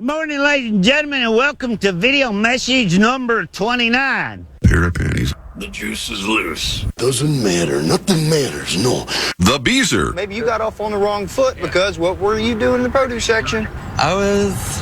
morning, ladies and gentlemen, and welcome to video message number 29. Pair of panties. The juice is loose. Doesn't matter. Nothing matters, no. The Beezer. Maybe you got off on the wrong foot because what were you doing in the produce section? I was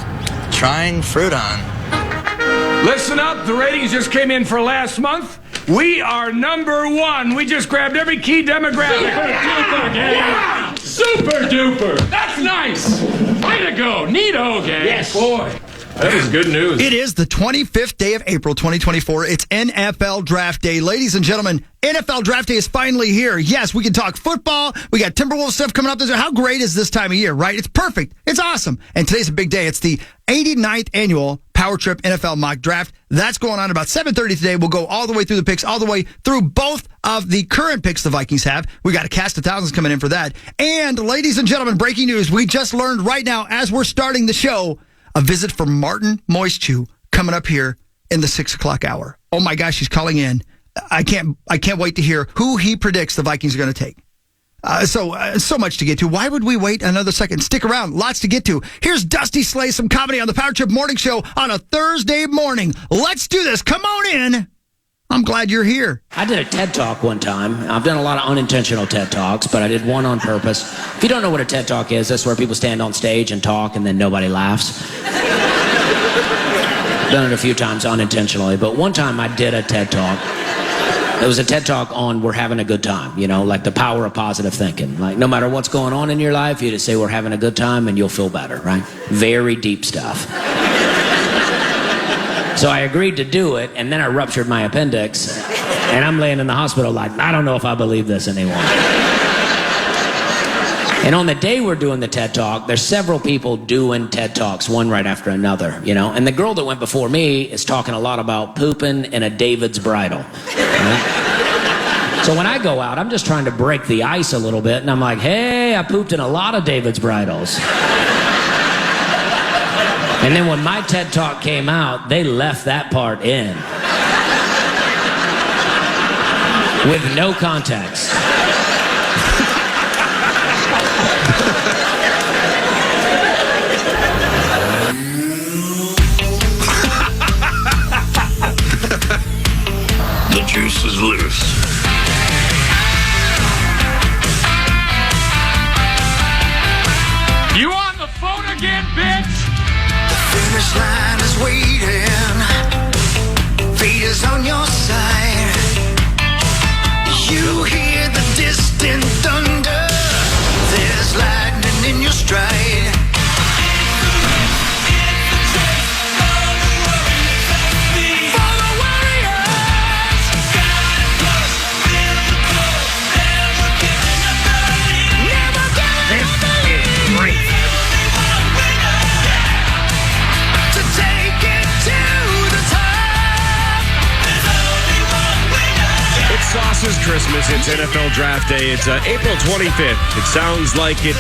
trying fruit on. Listen up, the ratings just came in for last month. We are number one. We just grabbed every key demographic. Super duper, gang. Super duper. That's nice. Way to go. Neato, gang. Yes. Boy, that is good news. It is the 25th day of April, 2024. It's NFL Draft Day. Ladies and gentlemen, NFL Draft Day is finally here. Yes, we can talk football. We got Timberwolves stuff coming up. How great is this time of year, right? It's perfect. It's awesome. And today's a big day. It's the 89th annual Power Trip NFL Mock Draft. That's going on about 7:30 today. We'll go all the way through the picks, all the way through both of the current picks the Vikings have. We got a cast of thousands coming in for that. And ladies and gentlemen, breaking news. We just learned right now as we're starting the show, a visit from Martin Moistchew coming up here in the 6 o'clock hour. Oh my gosh, he's calling in. I can't wait to hear who he predicts the Vikings are going to take. So much to get to. Why would we wait another second? Stick around. Lots to get to. Here's Dusty Slay, some comedy on the Power Trip Morning Show on a Thursday morning. Let's do this. Come on in. I'm glad you're here. I did a TED Talk one time. I've done a lot of unintentional TED Talks, but I did one on purpose. If you don't know what a TED Talk is, that's where people stand on stage and talk and then nobody laughs. Done it a few times unintentionally, but one time I did a TED Talk. It was a TED Talk on we're having a good time, like the power of positive thinking. Like no matter what's going on in your life, you just say we're having a good time and you'll feel better, right? Very deep stuff. So I agreed to do it, and then I ruptured my appendix, and I'm laying in the hospital like, I don't know if I believe this anymore. And on the day we're doing the TED Talk, there's several people doing TED Talks, one right after another, And the girl that went before me is talking a lot about pooping in a David's bridle. Right? So when I go out, I'm just trying to break the ice a little bit, and I'm like, hey, I pooped in a lot of David's bridles. And then when my TED Talk came out, they left that part in. With no context. The juice is loose. You on the phone again, bitch? The finish line is waiting. Fate is on your side. You hear the distant thunder. There's lightning in your stride. Sauce's Christmas. It's NFL Draft Day. It's April 25th. It sounds like it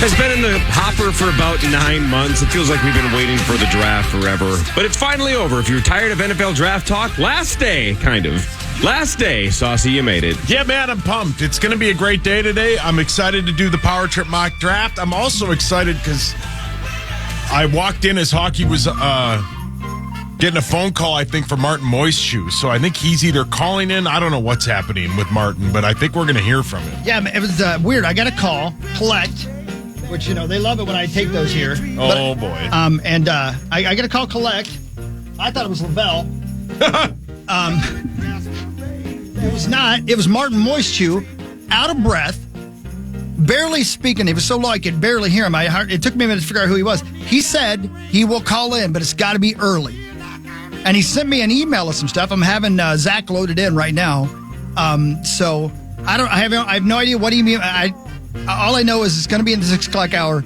has been in the hopper for about 9 months. It feels like we've been waiting for the draft forever. But it's finally over. If you're tired of NFL Draft talk, last day, kind of. Last day, Saucy, you made it. Yeah, man, I'm pumped. It's going to be a great day today. I'm excited to do the Power Trip Mock Draft. I'm also excited because I walked in as Hockey was getting a phone call, I think, for Martin Moistchew. So I think he's either calling in. I don't know what's happening with Martin, but I think we're going to hear from him. Yeah, it was weird. I got a call, collect, which, they love it when I take those here. Oh, boy. And I got a call, collect. I thought it was Lavelle. It was not. It was Martin Moistchew, out of breath, barely speaking. He was so low I could barely hear him. It took me a minute to figure out who he was. He said he will call in, but it's got to be early. And he sent me an email of some stuff. I'm having Zach loaded in right now. So I have no idea what he means. All I know is it's going to be in the 6 o'clock hour.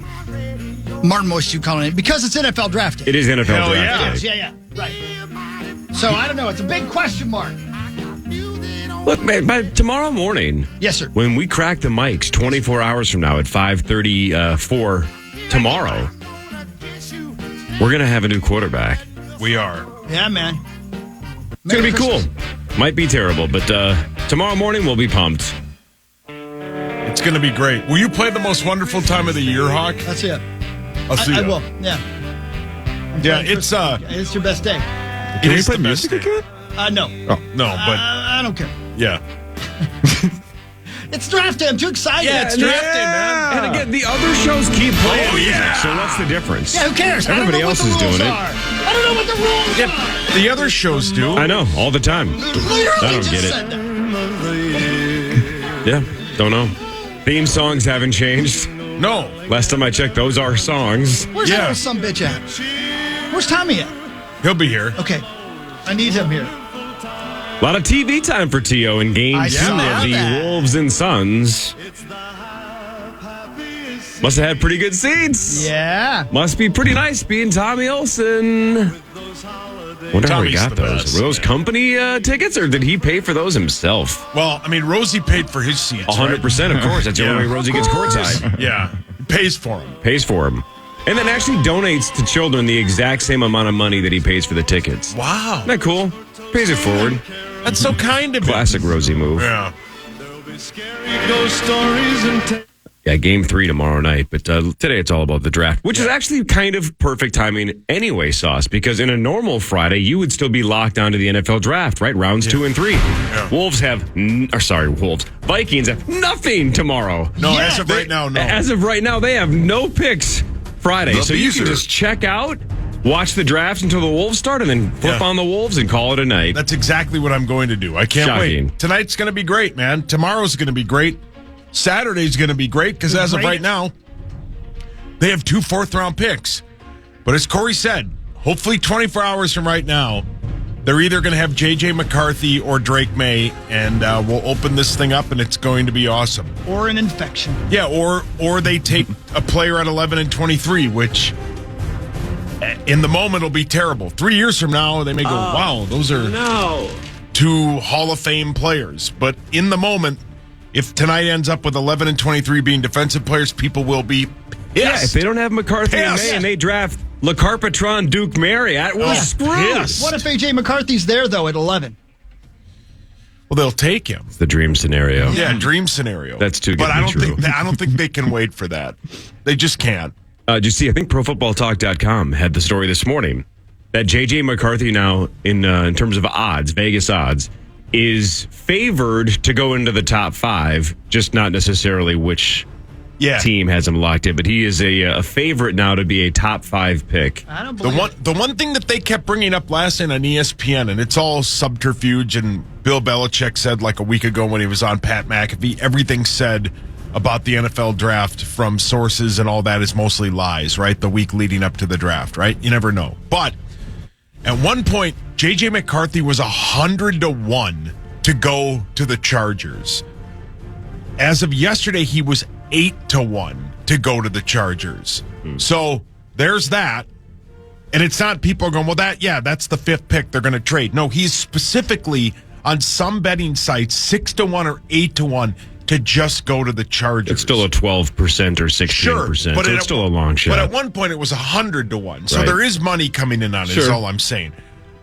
Martin Moistchew calling in because it's NFL Draft Day. It is NFL Draft Day. Yeah, right. So I don't know. It's a big question mark. Look, man, by tomorrow morning. Yes, sir. When we crack the mics 24 hours from now at 5:34 tomorrow, we're going to have a new quarterback. We are. Yeah, man. It's going to be cool. Might be terrible, but tomorrow morning we'll be pumped. It's going to be great. Will you play the most wonderful time of the year, Hawk? That's it. I'll see I you. will. Yeah. Yeah, it's It's your best day. Can we play music again? No. Oh, no, but I don't care. yeah. It's draft day. I'm too excited. Yeah, It's draft day, man. And again, the other shows keep playing music, so what's the difference? Yeah, who cares? Everybody else is doing it. I don't know what the rules are. The other shows do. I know, all the time. Literally I don't just get it. said that. Yeah, don't know. Theme songs haven't changed. No. Last time I checked, those are songs. Where's that little some bitch at? Where's Tommy at? He'll be here. Okay. I need him here. A lot of TV time for T.O. in Game 2 I saw of the that. Wolves and Suns. Must have had pretty good seats. Yeah. Must be pretty nice being Tommy Olson. Wonder how he Tommy's got the those. best, Were those company tickets, or did he pay for those himself? Well, I mean, Rosie paid for his seats. 100%, of course. That's the only way Rosie gets courtside. Yeah. Pays for them. Pays for them. And then actually donates to children the exact same amount of money that he pays for the tickets. Wow. Isn't that cool? Pays it forward. That's so kind of him. Classic Rosie move. Yeah. Yeah, Game 3 tomorrow night. But today it's all about the draft, which is actually kind of perfect timing anyway, Sauce, because in a normal Friday, you would still be locked onto the NFL draft, right? Rounds 2 and 3. Yeah. Wolves have, Vikings have nothing tomorrow. No, as of right now, no. As of right now, they have no picks Friday. The So you can Beezer. just check out, watch the draft until the Wolves start, and then flip on the Wolves and call it a night. That's exactly what I'm going to do. I can't Shocking. wait. Tonight's going to be great, man. Tomorrow's going to be great. Saturday's going to be great because as of right now, they have 2 fourth-round picks. But as Corey said, hopefully 24 hours from right now, they're either going to have J.J. McCarthy or Drake May, and we'll open this thing up, and it's going to be awesome. Or an infection. Yeah, or they take a player at 11 and 23, which in the moment will be terrible. 3 years from now, they may go, wow, those are 2 Hall of Fame players. But in the moment, if tonight ends up with 11 and 23 being defensive players, people will be pissed. Yeah, if they don't have McCarthy and May and they draft LeCarpetron, Duke Marriott, we're screwed. Pissed. What if A.J. McCarthy's there, though, at 11? Well, they'll take him. It's the dream scenario. Yeah, dream scenario. That's too good But to I be don't true. think I don't think they can wait for that. They just can't. Did you see, I think ProFootballTalk.com had the story this morning that J.J. McCarthy now, in terms of odds, Vegas odds, is favored to go into the top 5, just not necessarily which team has him locked in. But he is a favorite now to be a top 5 pick. I don't believe The one thing that they kept bringing up last night on ESPN, and it's all subterfuge, and Bill Belichick said like a week ago when he was on Pat McAfee, everything said about the NFL draft from sources and all that is mostly lies, right? The week leading up to the draft, right? You never know. But at one point, J.J. McCarthy was 100-1 to go to the Chargers. As of yesterday, he was 8-1 to go to the Chargers. So there's that. And it's not people going, well, that's the 5th pick they're going to trade. No, he's specifically on some betting sites 6-1 or 8-1 to just go to the Chargers. It's still a 12% or 16%. Sure, so it's still a long shot. But at one point, it was 100-1. So Right. there is money coming in on it, is Sure. all I'm saying.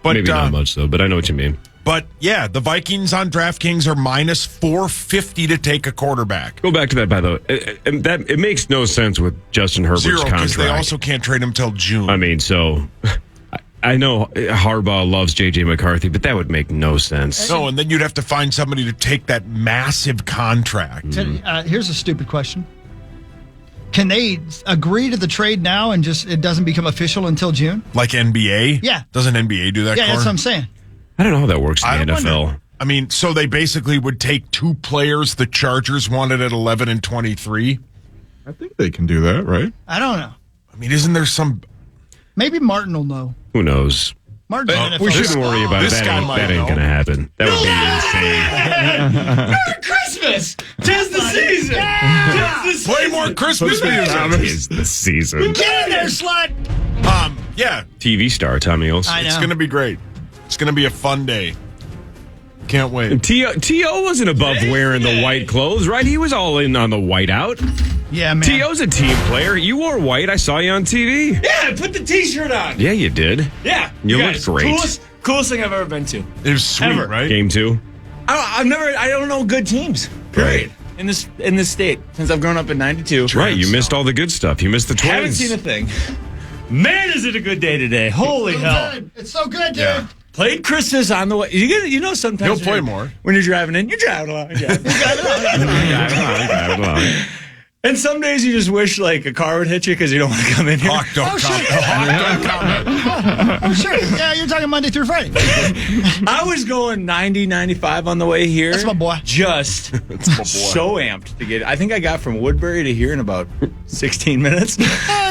But, Maybe not much, though, but I know what you mean. But, yeah, the Vikings on DraftKings are minus 450 to take a quarterback. Go back to that, by the way. It makes no sense with Justin Herbert's 0, because contract. they also can't trade him till June. I mean, so I know Harbaugh loves J.J. McCarthy, but that would make no sense. No, and then you'd have to find somebody to take that massive contract. Here's a stupid question. Can they agree to the trade now and just it doesn't become official until June? Like NBA? Yeah. Doesn't NBA do that, Yeah, that's Cor? what I'm saying. I don't know how that works in the NFL. wonder. I mean, so they basically would take 2 players the Chargers wanted at 11 and 23? I think they can do that, right? I don't know. I mean, isn't there some... Maybe Martin will know. Who knows? Martin's an NFL. We shouldn't worry about it. This guy might That ain't know. going to happen. That would be insane. Merry Christmas! 'Tis the season! Tis the Play more Christmas music! It's the season. Get in there, slut! Yeah, TV star Tommy Olson. I know. it's going to be great. It's going to be a fun day. Can't wait. T.O. wasn't above wearing the white clothes, right? He was all in on the white out. Yeah, man. T.O.'s a team player. You wore white. I saw you on TV. Yeah, I put the T-shirt on. Yeah, you did. Yeah, You look guys, great. Coolest thing I've ever been to. It was sweet, Ever. right? Game 2. I don't know good teams. Period. in this state since I've grown up in 92. That's right. You missed all the good stuff. You missed the Twins. Haven't seen a thing. Man, is it a good day today. Holy hell. Good. It's so good, dude. Yeah. Played Christmas on the way. You know sometimes He'll play more. When you're driving in, you're driving along. You're driving along. And some days you just wish like a car would hit you because you don't want to come in here. Hawk don't comment. Oh, sure. Yeah, you're talking Monday through Friday. I was going 90, 95 on the way here. That's my boy. Just so amped to get it. I think I got from Woodbury to here in about 16 minutes.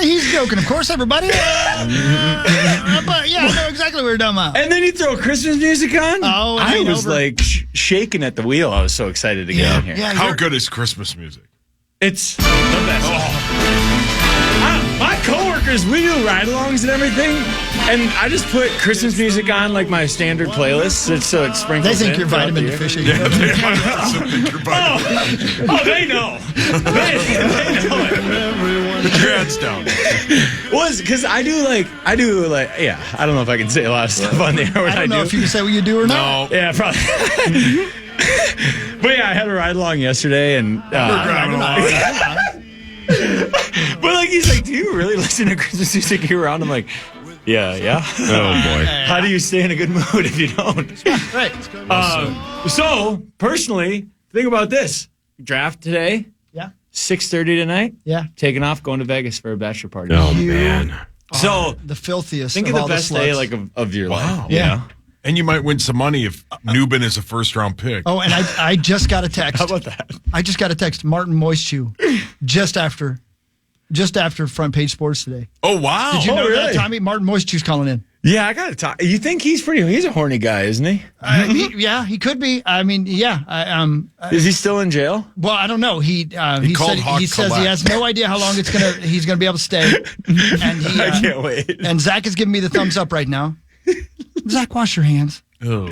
He's joking, of course, everybody. But yeah, I know exactly what you're talking about. And then you throw Christmas music on. Oh, I was like shaking at the wheel. I was so excited to get in here. Yeah, How good is Christmas music? It's the best. My coworkers, we do ride-alongs and everything, and I just put Christmas music on like my standard playlist, so it sprinkles. They think in you're vitamin deficient. Yeah, they also think you're vitamin. Oh, they know. They know it. Put your hands down. Because I do like, yeah. I don't know if I can say a lot of stuff on the air. I don't know if you can say what you do or not. No. Yeah, probably. But yeah, I had a ride along yesterday, and We're driving along. But like he's like, do you really listen to Christmas music year round? I'm like, yeah. Oh boy. How do you stay in a good mood if you don't? Right. So personally, think about this: draft today. Yeah. 6:30 tonight. Yeah. Taking off, going to Vegas for a bachelor party. Oh man. So the filthiest. think of the best day like of your life. Yeah. You know? And you might win some money if Newbin is a first-round pick. Oh, and I just got a text. How about that? I just got a text, Martin Moistchew, just after Front Page Sports today. Oh, wow. Did you know really? that, Tommy? Martin Moistchew's calling in. Yeah, I gotta talk. You think he's a horny guy, isn't he? He could be. I mean, yeah. Is he still in jail? Well, I don't know. He called said Hawk he says he collect. has no idea how long he's gonna be able to stay. And I can't wait. And Zach is giving me the thumbs up right now. Zach, wash your hands. Oh.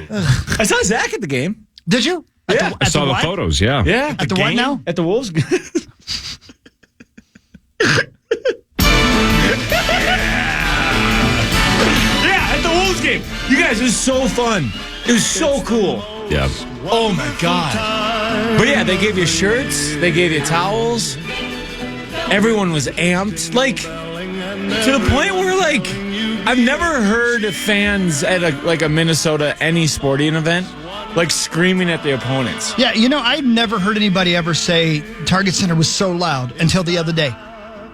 I saw Zach at the game. Did you? Yeah. I saw the photos. Yeah. Yeah. At the what now? At the Wolves. Yeah, at the Wolves game. You guys, it was so fun. It was so cool. Yeah. Oh my God. But yeah, they gave you shirts, they gave you towels. Everyone was amped. Like, to the point where, like, I've never heard fans at a Minnesota any sporting event like screaming at the opponents. Yeah, I've never heard anybody ever say Target Center was so loud until the other day.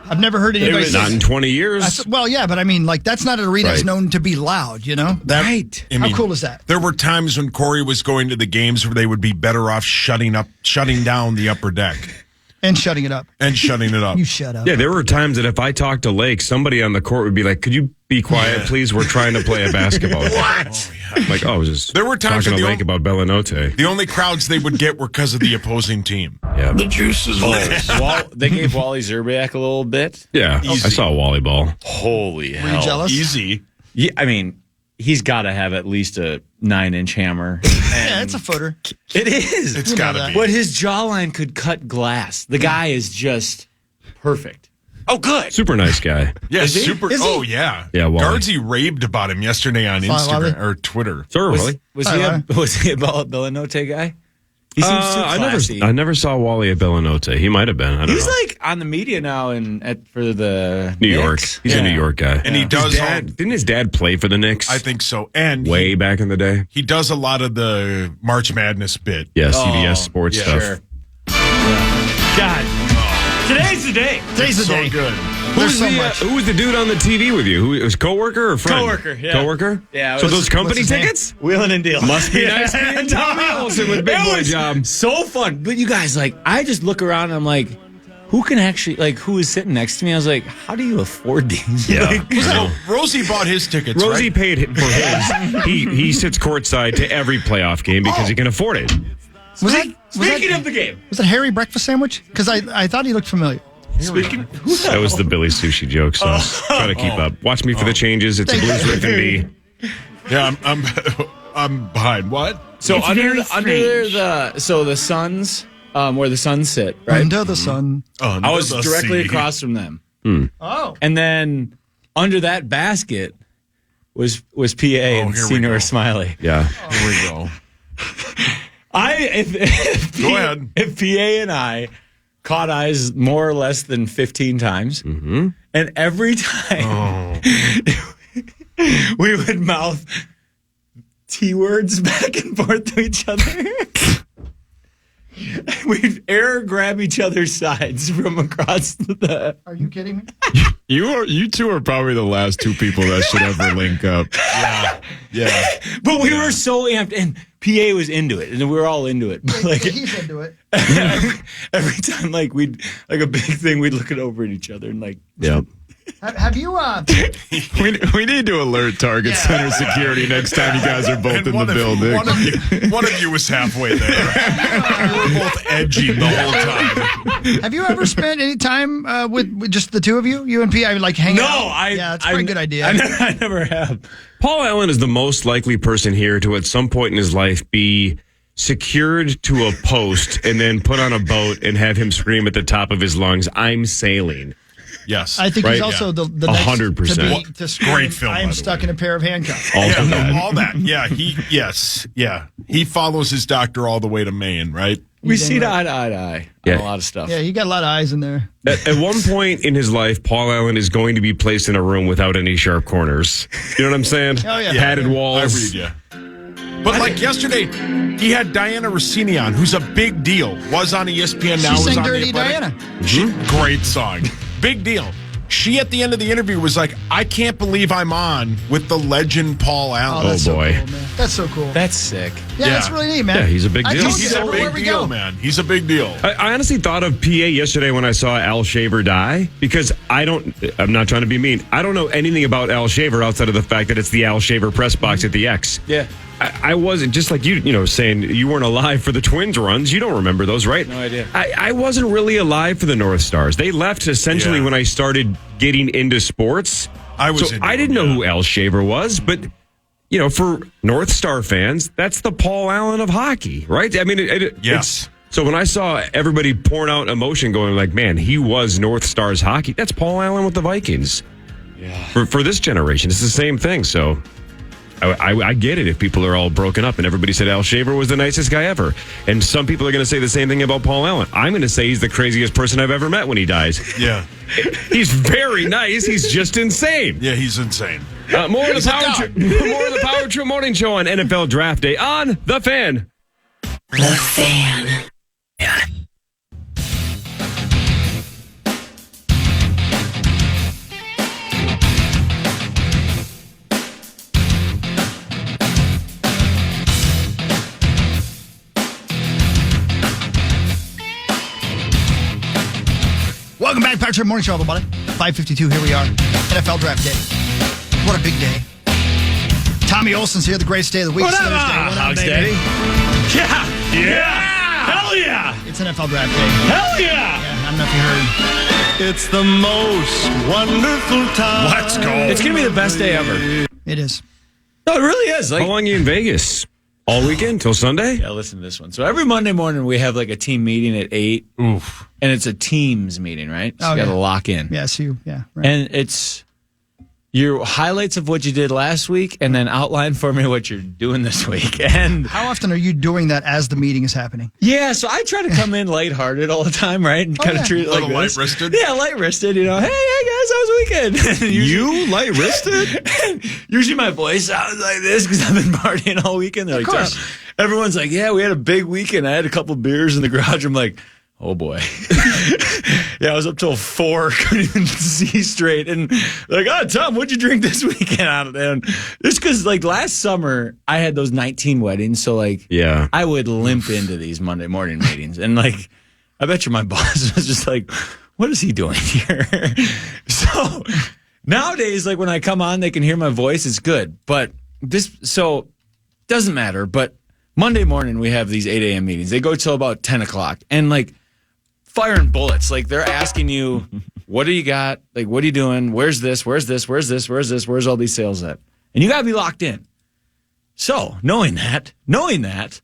I've never heard anybody say Not in 20 years. well, yeah, but I mean, like, that's not an arena that's Right. known to be loud, Right. How cool is that? There were times when Corey was going to the games where they would be better off shutting down the upper deck. And shutting it up. You shut up. Yeah, there were times that if I talked to Lake, somebody on the court would be like, "Could you be quiet, please? We're trying to play a basketball." What? Like, I was just There were times talking to when Lake about Bellinote. The only crowds they would get were because of the opposing team. Yeah. The juice is loose. They gave Wally Zerbiak a little bit. Yeah, Easy. I saw Wally ball. Holy hell. Were you jealous? Easy. Yeah, I mean, he's got to have at least a 9-inch hammer. Yeah, it's a footer. It is. It's got to be. But his jawline could cut glass. The guy is just perfect. Oh, good. Super nice guy. Yeah, Is he? super. Is he? Oh, yeah. Yeah, Wally. Guardsy raved about him yesterday on Wally? Instagram or Twitter. Sure, Wally. Was he a Bellinote guy? He seems too classy. I never saw Wally at Bellinote. He might have been. I don't He's know. like on the media now for the New York. Knicks. He's a New York guy. And he His does didn't his dad play for the Knicks? I think so. And way back in the day. he does a lot of the March Madness bit. Yeah, CBS sports stuff. Sure. God, today's the day. Today's the So day. good. There's so much. Who was the dude on the TV with you? Who was coworker or friend? Coworker, yeah. Coworker? Yeah, it So was- those company what's his name? tickets? Wheeling and dealing. Must be nice being Tommy Olson with Big It Boy was Job. So fun. But you guys, like, I just look around and I'm like, who can actually, like, who is sitting next to me? I was like, how do you afford these? Yeah. Like, So Rosie bought his tickets, Rosie right? paid for his. He sits courtside to every playoff game because he can afford it. Speaking of the game. Was it Harry breakfast sandwich? Because I thought he looked familiar. That was the Billy Sushi joke, so try to keep up. Watch me for the changes. It's a Blues Riff and me. Yeah, I'm behind. What? So under the Suns, where the Suns sit, right? Under the sun. I was directly across from them. Oh. And then under that basket was PA and here we Senior go. Smiley. Yeah. Here we go. Go ahead. If PA and I caught eyes more or less than 15 times, and every time we would mouth T words back and forth to each other. We'd air grab each other's sides from across the. Are you kidding me? You two are probably the last two people that should ever link up. Yeah. But we were so amped, and PA was into it, and we were all into it. But like, He's into it. every time, like we'd like a big thing, we'd look it over at each other and like. Yep. Have you? We need to alert Target Center security next time you guys are both in the building. One of you was halfway there. You were both edging the whole time. Have you ever spent any time with just the two of you? You and P? I mean, like hanging out? Yeah, that's a pretty good idea. I never have. Paul Allen is the most likely person here to, at some point in his life, be secured to a post and then put on a boat and have him scream at the top of his lungs, "I'm sailing." Yes. I think he's also the next 100%. to scream, Great film, I am by the stuck way. in a pair of handcuffs. All that. Yeah, he follows his doctor all the way to Maine, right? We see eye to eye on a lot of stuff. Yeah, you got a lot of eyes in there. At one point in his life, Paul Allen is going to be placed in a room without any sharp corners. You know what I'm saying? Oh, yeah. Padded walls. I read you. But like yesterday, he had Diana Rossini on, who's a big deal. Was on ESPN now. She was sang on Dirty The Athletic. Diana. Great song. Big deal. She, at the end of the interview, was like, I can't believe I'm on with the legend Paul Allen. Oh, that's so boy. cool, man. That's so cool. That's sick. Yeah, that's really neat, man. Yeah, he's a big deal. He's a big deal, man. He's a big deal. I honestly thought of PA yesterday when I saw Al Shaver die, because I'm not trying to be mean, I don't know anything about Al Shaver outside of the fact that it's the Al Shaver press box at the X. Yeah. I wasn't, just like you saying you weren't alive for the Twins runs. You don't remember those, right? No idea. I wasn't really alive for the North Stars. They left essentially when I started getting into sports. I didn't know who Al Shaver was, but for North Star fans, that's the Paul Allen of hockey, right? I mean, yes. So when I saw everybody pouring out emotion, going like, "Man, he was North Stars hockey." That's Paul Allen with the Vikings. Yeah. For this generation, it's the same thing. So. I get it if people are all broken up and everybody said Al Shaver was the nicest guy ever. And some people are going to say the same thing about Paul Allen. I'm going to say he's the craziest person I've ever met when he dies. Yeah. He's very nice. He's just insane. Yeah, he's insane. More of the Power Trip Morning Show on NFL Draft Day on The Fan. The Fan. Welcome back, Power Trip Morning Show, everybody. 5:52, here we are. NFL Draft Day. What a big day. Tommy Olson's here, the greatest day of the week. What up, Thursday. What up, Hogs baby? Daddy? Yeah. Hell yeah! It's NFL Draft Day. Hell yeah! I don't know if you heard. It's the most wonderful time. Let's go. It's going to be the best day ever. It is. No, it really is. How long are you in Vegas? All weekend till Sunday? Yeah, listen to this one. So every Monday morning we have like a team meeting at 8. Oof. And it's a teams meeting, right? So you got to lock in. Yes, right. And it's your highlights of what you did last week and then outline for me what you're doing this week. And how often are you doing that as the meeting is happening? Yeah, so I try to come in lighthearted all the time, right? And kind of treat it like this. Light-wristed? Yeah, light-wristed, Hey guys, how was the weekend? You light-wristed? Usually my voice sounds like this because I've been partying all weekend. They're like, everyone's like, yeah, we had a big weekend. I had a couple beers in the garage. I'm like, oh boy. Yeah, I was up till 4, couldn't even see straight. And like, oh, Tom, what'd you drink this weekend? And just because like last summer I had those 19 weddings. So like, yeah, I would limp into these Monday morning meetings. And like, I bet you my boss was just like, what is he doing here? So nowadays, like when I come on, they can hear my voice. It's good. But doesn't matter. But Monday morning, we have these 8 a.m. meetings. They go till about 10 o'clock. And like, firing bullets. Like they're asking you, what do you got? Like, what are you doing? Where's this? Where's this? Where's this? Where's this? Where's all these sales at? And you got to be locked in. So knowing that,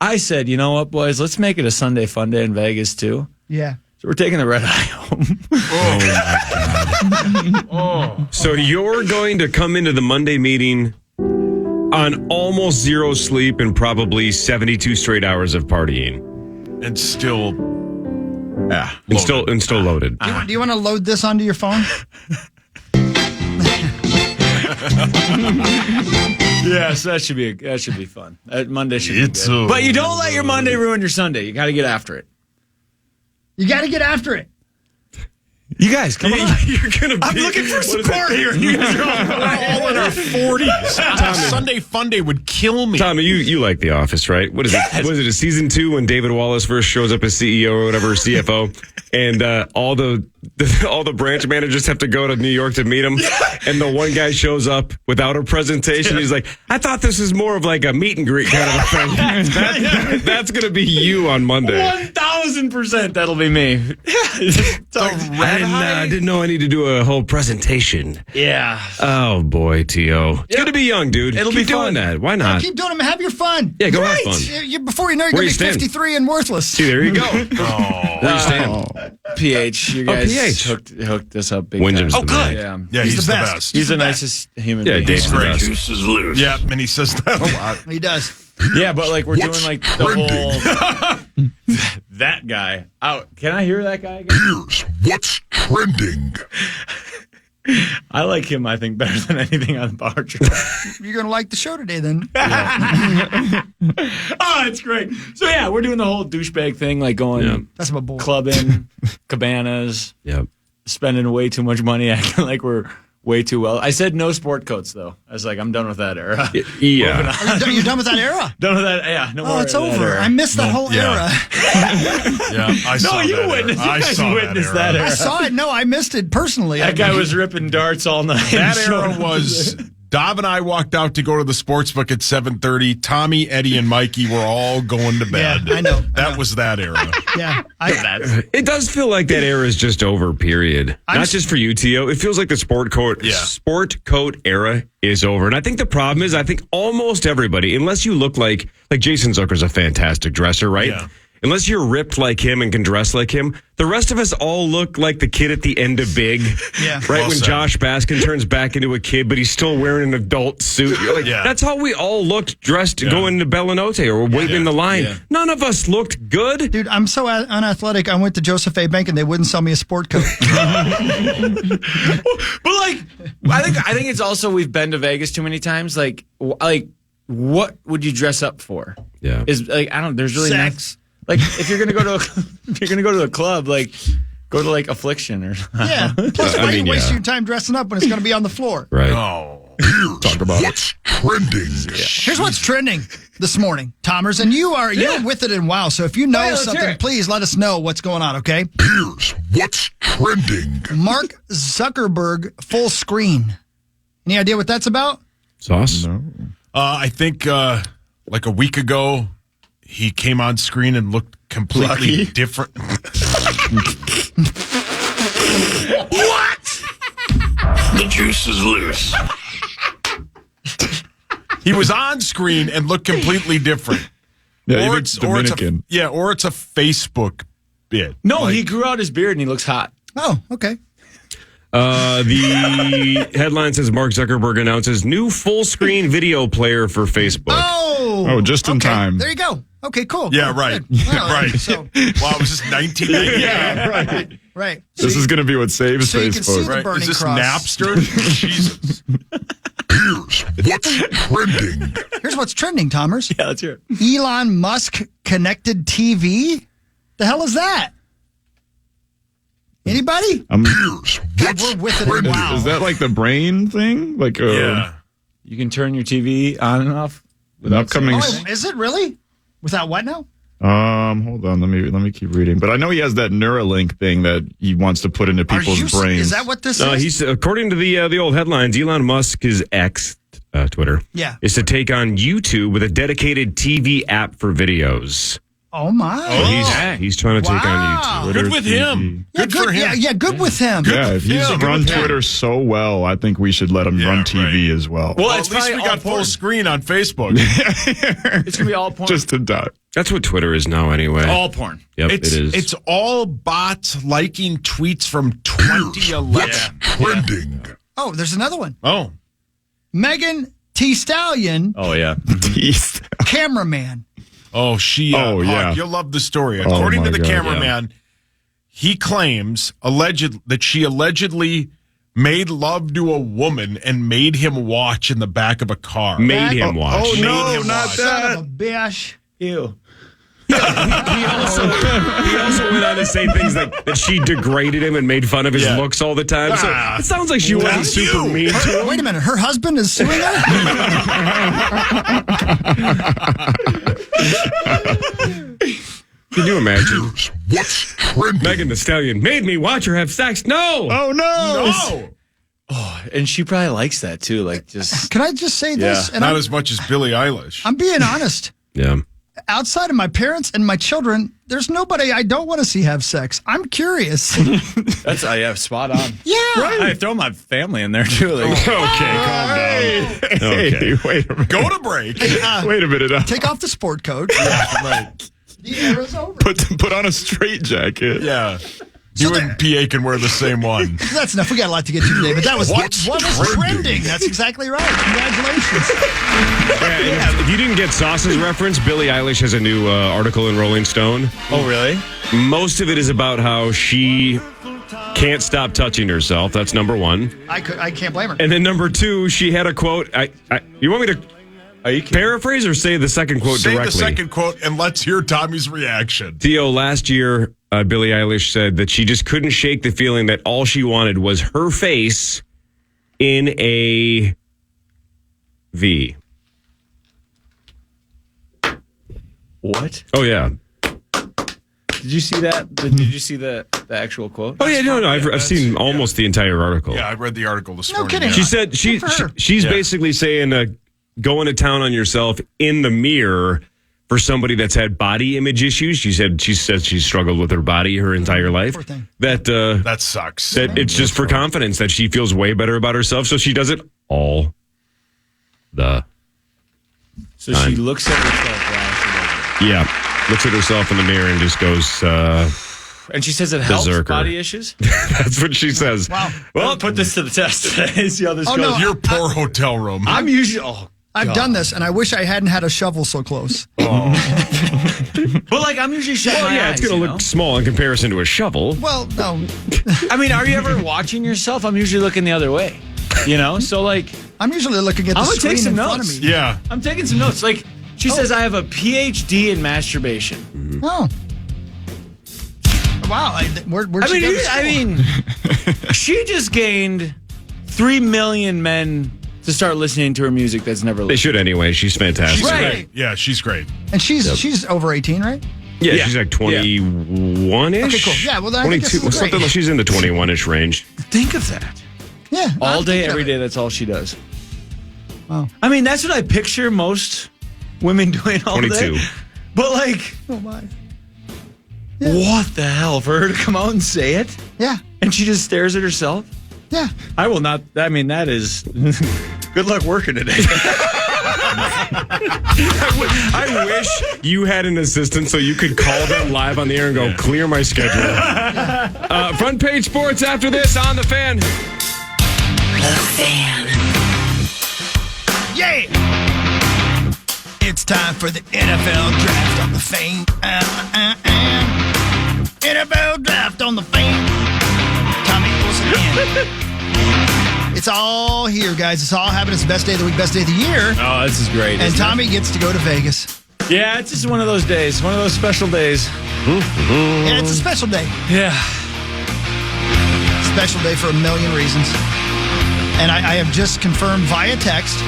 I said, you know what, boys, let's make it a Sunday fun day in Vegas too. Yeah. So we're taking the red eye home. Oh, my God. So you're going to come into the Monday meeting on almost zero sleep and probably 72 straight hours of partying. And still... Yeah. And still loaded. Do you want to load this onto your phone? Yes, that should be fun. Monday should be good. But you don't let your Monday ruin your Sunday. You got to get after it. You got to get after it. You guys, come on. You're gonna. I'm looking for support here. You guys are all in our 40s. Sunday Fun Day would kill me. Tommy, you like The Office, right? What is it? Was it a season 2 when David Wallace first shows up as CEO or whatever, CFO, and all the branch managers have to go to New York to meet him, and the one guy shows up without a presentation. He's like, I thought this was more of like a meet and greet kind of a thing. That's going to be you on Monday. 1,000% that'll be me. I didn't know I need to do a whole presentation. Yeah. Oh boy, T.O. It's good to be young, dude. It'll keep be doing fun. that. Why not? Keep doing them. Have your fun. Yeah, go have Right. fun. Before you know, you're going to be 53 and worthless. See, there you go. Where you stand? PH, you guys PH. hooked us up big Windham's time. the man. Yeah, he's the best. He's the nicest human being. Dave's the best. Juice is loose. Yeah, and he says that a lot. He does. Yeah, but like we're doing like the whole that guy. Out. Can I hear that guy again? Here's what's trending. I like him, I think, better than anything on the Power Trip. You're going to like the show today, then. Oh, it's great. So, yeah, we're doing the whole douchebag thing, like going That's my boy. clubbing, cabanas, spending way too much money, acting like we're way too well. I said no sport coats, though. I was like, I'm done with that era. Yeah. You're done with that era? Done with that, yeah. No more it's of that over. era. I missed that whole era. Yeah, I saw you that witnessed. era. You guys witnessed that era. I saw it. No, I missed it personally. That guy was ripping darts all night. That era was... Dov and I walked out to go to the sports book at 7:30. Tommy, Eddie, and Mikey were all going to bed. Yeah, I know. That was that era. Yeah. It does feel like that era is just over, period. Not just for you, T.O. It feels like the sport coat era is over. And I think the problem is, I think almost everybody, unless you look like Jason Zucker's a fantastic dresser, right? Yeah. Unless you're ripped like him and can dress like him, the rest of us all look like the kid at the end of Big. Yeah. Right Well when said. Josh Baskin turns back into a kid, but he's still wearing an adult suit. You're like, that's how we all looked dressed going to Bellinote or waiting the line. Yeah. None of us looked good. Dude, I'm so unathletic. I went to Joseph A. Bank and they wouldn't sell me a sport coat. But like, I think it's also we've been to Vegas too many times. Like what would you dress up for? Yeah, is like I don't. There's really Sex. like if you're gonna go to a club, like go to like Affliction or something. Yeah. Plus, why are you wasting your time dressing up when it's going to be on the floor? Right. Oh. Talk about what's trending. Here's what's trending this morning, Tomers, and you're with it and wow. So if you know let's hear something, it. please let us know what's going on. Okay. Here's what's trending. Mark Zuckerberg full screen. Any idea what that's about? Sauce? No. I think like a week ago, he came on screen and looked completely different. What? The juice is loose. He was on screen and looked completely different. Yeah, he or looks it's a Dominican. Facebook bit. No, he grew out his beard and he looks hot. Oh, okay. The headline says Mark Zuckerberg announces new full-screen video player for Facebook. Oh, just in time. There you go. Okay, cool. Yeah, Cool. right. Good. Well, Right. So, Wow, it was just 1990. Yeah, right. right. This is going to be what saves so you can see Facebook. the Right. burning Is this cross. Napster? Jesus. Here's what's trending. Here's what's trending, Tomers. Yeah, let's hear it. Elon Musk connected TV. The hell is that? Anybody? Here's God, we're with it. And wow. Is that like the brain thing? Like Yeah. You can turn your TV on and off. an upcoming? Oh, is it really? Without what now? Hold on. Let me keep reading. But I know he has that Neuralink thing that he wants to put into people's brains. Is that what this is? He's according to the old headlines, Elon Musk's ex Twitter is to take on YouTube with a dedicated TV app for videos. Oh my! So he's trying to take on YouTube. Good with him. Good for him. Yeah, good with him. Yeah, if he's run Twitter so well, I think we should let him run TV as well. Well, at least we got full screen on Facebook. It's going to be all porn. Just to die. That's what Twitter is now, anyway. All porn. Yep, It's, it is. It's all bots liking tweets from 2011. Trending. Oh, there's another one. Oh. Megan T Stallion, Oh, yeah. cameraman. Oh, Oh, yeah. Hawk, you'll love the story. According to the cameraman, he claims that she allegedly made love to a woman and made him watch in the back of a car. Made him watch. Oh, Made no, him not watch. Son of a bitch. Ew. He also went on to say things like that she degraded him and made fun of his looks all the time. So it sounds like she wasn't super mean to him. Wait a minute, her husband is suing her? Can you imagine? What's trending? Megan Thee Stallion made me watch her have sex. No. Oh, no. No! Oh, and she probably likes that too. Like, just Can I just say this? Not as much as Billie Eilish. I'm being honest. Yeah. Outside of my parents and my children, there's nobody I don't want to see have sex. I'm curious. that's spot on. Yeah. I throw my family in there too. Like, Okay, calm down. Hey, wait a minute. Go to break. Wait a minute. Take off the sport coat. The era's over. Put on a straight jacket. Yeah. You and PA can wear the same one. That's enough. We got a lot to get to today, but that was what What's was trending? trending. That's exactly right. Congratulations. Yeah, if you didn't get Sauce's reference, Billie Eilish has a new article in Rolling Stone. oh, really? Most of it is about how she can't stop touching herself. That's number one. I can't blame her. And then number two, she had a quote. You want me to Are you kidding? paraphrase or say the second quote Say directly? the second quote, and let's hear Tommy's reaction. Theo, last year, Billie Eilish said that she just couldn't shake the feeling that all she wanted was her face in a V. What? Oh, yeah. Did you see that? Did you see the actual quote? Oh, yeah, no. I've seen almost the entire article. Yeah, I read the article this No morning. kidding. She said she's basically saying going to town on yourself in the mirror for somebody that's had body image issues. She said she's struggled with her body her entire life. Poor thing. That sucks. That it's just for confidence that she feels way better about herself, so she does it all the So she looks at herself while looks at herself in the mirror and just goes and she says it helps berserker. body issues. That's what she says. Wow. Well, put this to the test. See how this goes. no. Your poor hotel room. I'm usually. I've done this, and I wish I hadn't had a shovel so close. But like, I'm usually shutting my eyes. It's going to look small in comparison to a shovel. Well, no. I mean, are you ever watching yourself? I'm usually looking the other way. So like, I'm usually looking at the I'm gonna screen take some in notes. front of me. Yeah. I'm taking some notes. Like, she says I have a PhD in masturbation. Oh. Wow. Where'd she go to school? I mean, she just gained 3 million men to start listening to her music that's never listened. They should anyway. She's fantastic. She's Right. great. Yeah, she's great. And she's over 18, right? Yeah, she's like 21-ish. Okay, cool. Yeah, well, then I think this is 22, something great. like she's in the 21-ish range. Think of that. Yeah. All I'm day, thinking every of day, it. that's all she does. Wow. I mean, that's what I picture most women doing all 22. day. But like, Oh, my. what the hell? For her to come out and say it? Yeah. And she just stares at herself? Yeah. I will not. I mean, that is. Good luck working today. I wish you had an assistant so you could call them live on the air and go, clear my schedule. Front page sports after this on The Fan. The Fan. Yeah. It's time for the NFL draft on the Fan. NFL draft on the Fan. Tommy Olson in. It's all here, guys. It's all happening. It's the best day of the week, best day of the year. Oh, this is great. And Tommy gets to go to Vegas. Yeah, it's just one of those days. One of those special days. Yeah, it's a special day. Yeah. Special day for a million reasons. And I have just confirmed via text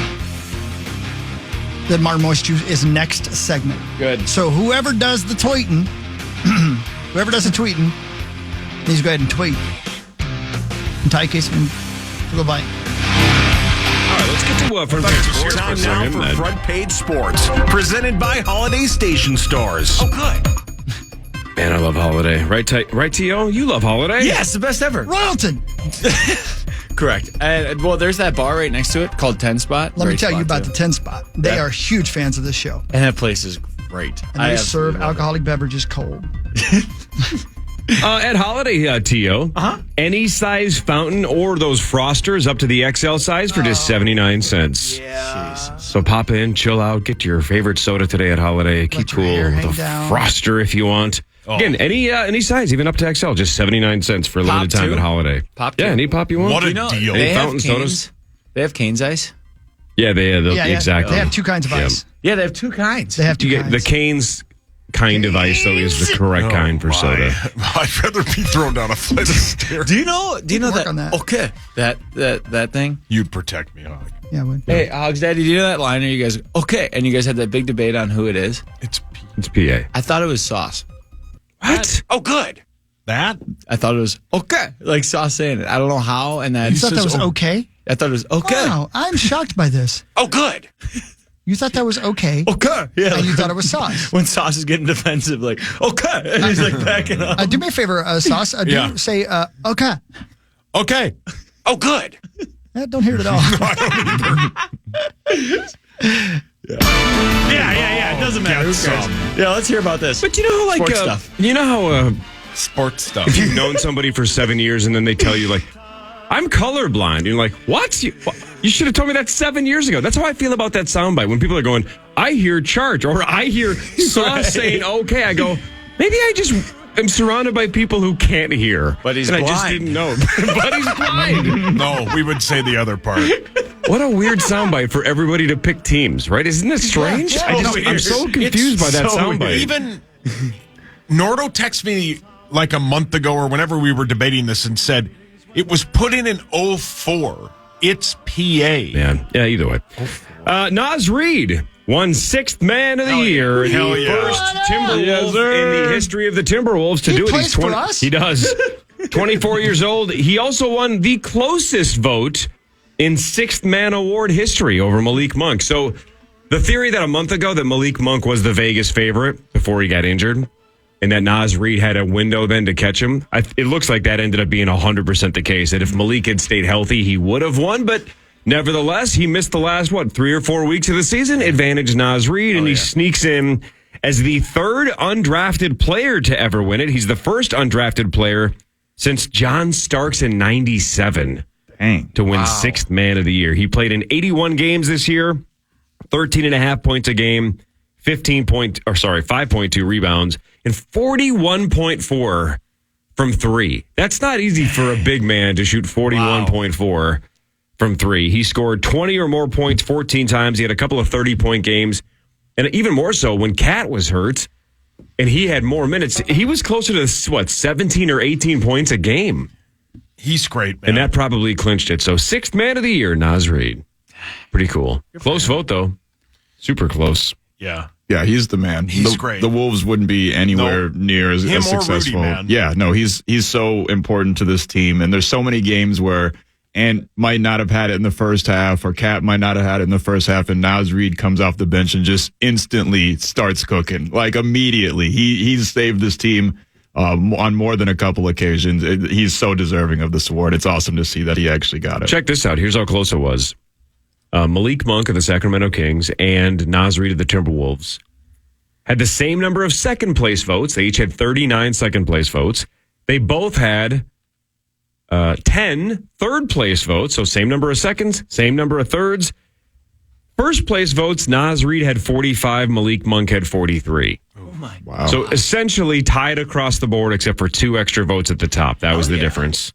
that Martin Moistchew is next segment. Good. So whoever does the tweeting, needs to go ahead and tweet. And Ty Case can go by. All right, let's get to front page sports. Time now for Front Page Sports, presented by Holiday Station Stores. Oh, good. Man, I love Holiday. Right, T.O.? You love Holiday? Yes, the best ever. Royalton. Correct. Well, there's that bar right next to it called 10 Spot. Let me Great tell you spot, about too. the 10 Spot. They are huge fans of this show. And that place is great. And they serve alcoholic beverages cold. At Holiday, T.O., any size fountain or those frosters up to the XL size for just 79 cents. Yeah. So pop in, chill out, get your favorite soda today at Holiday. Keep cool with a froster if you want. Again, any size, even up to XL, just 79 cents for a limited time at Holiday. Pop yeah, any pop you want. What a deal. They have fountain sodas. They have Cane's Ice. Yeah, exactly. They have two kinds of ice. Yeah, they have two kinds. They have two kinds. The Cane's kind of ice, though, is the correct kind for soda. I'd rather be thrown down a flight of stairs. Do you know that? On that. Okay, that thing. You'd protect me, Hog. Yeah, I would. Hey, Hogs Daddy, do you know that line? Are you guys okay? And you guys had that big debate on who it is. It's PA. I thought it was Sauce. What? Oh, good. That? I thought it was okay, like Sauce saying it. I don't know how, and that You thought that was okay? I thought it was okay. Wow, I'm shocked by this. Oh, good. You thought that was okay? Okay, yeah. And you thought it was Sauce. When Sauce is getting defensive, like okay, and he's like backing up. Do me a favor, Sauce. Do say okay. Okay. Oh, good. Don't hear it at all. Yeah. It doesn't matter. Who cares? Yeah, let's hear about this. But you know, like sports stuff. You know how sports stuff. If you've known somebody for 7 years and then they tell you like, I'm colorblind. You're like, what? You should have told me that 7 years ago. That's how I feel about that soundbite. When people are going, I hear charge or I hear Sauce saying okay. I go, maybe I just am surrounded by people who can't hear. But he's blind. blind. I just didn't know. But he's blind. No, we would say the other part. What a weird soundbite for everybody to pick teams, right? Isn't that strange? Yeah, I'm so confused by that soundbite. Even Nordo texted me like a month ago or whenever we were debating this and said it was put in 04. It's PA. Yeah, either way. Naz Reid won Sixth Man of the Year, the first Timberwolf in the history of the Timberwolves to do it. He's 20. For us? He does. 24 years old. He also won the closest vote in Sixth Man Award history over Malik Monk. So the theory that a month ago that Malik Monk was the Vegas favorite before he got injured and that Naz Reid had a window then to catch him, it looks like that ended up being 100% the case. That if Malik had stayed healthy, he would have won. But nevertheless, he missed the last, 3 or 4 weeks of the season. Advantage Naz Reid, and he sneaks in as the third undrafted player to ever win it. He's the first undrafted player since John Starks in 97. To win Sixth Man of the Year. He played in 81 games this year, 13.5 points a game, 5.2 rebounds, and 41.4 from three. That's not easy for a big man to shoot 41.4 from three. He scored 20 or more points 14 times. He had a couple of 30-point games. And even more so when Cat was hurt and he had more minutes. He was closer to, 17 or 18 points a game. He's great, man. And that probably clinched it. So, Sixth Man of the Year, Naz Reid. Pretty cool. Close vote, though. Super close. Yeah. Yeah, he's the man. He's great. The Wolves wouldn't be anywhere near as successful. Rudy, man. Yeah, no, he's so important to this team. And there's so many games where Ant might not have had it in the first half, or Cat might not have had it in the first half, and Naz Reid comes off the bench and just instantly starts cooking. Like, immediately. He's saved this team on more than a couple occasions. He's so deserving of this award. It's awesome to see that he actually got it. Check this out. Here's how close it was. Malik Monk of the Sacramento Kings and Naz Reid of the Timberwolves had the same number of second-place votes. They each had 39 second-place votes. They both had 10 third-place votes, so same number of seconds, same number of thirds. First-place votes, Naz Reid had 45, Malik Monk had 43. Wow. So essentially tied across the board except for 2 extra votes at the top. That was the difference.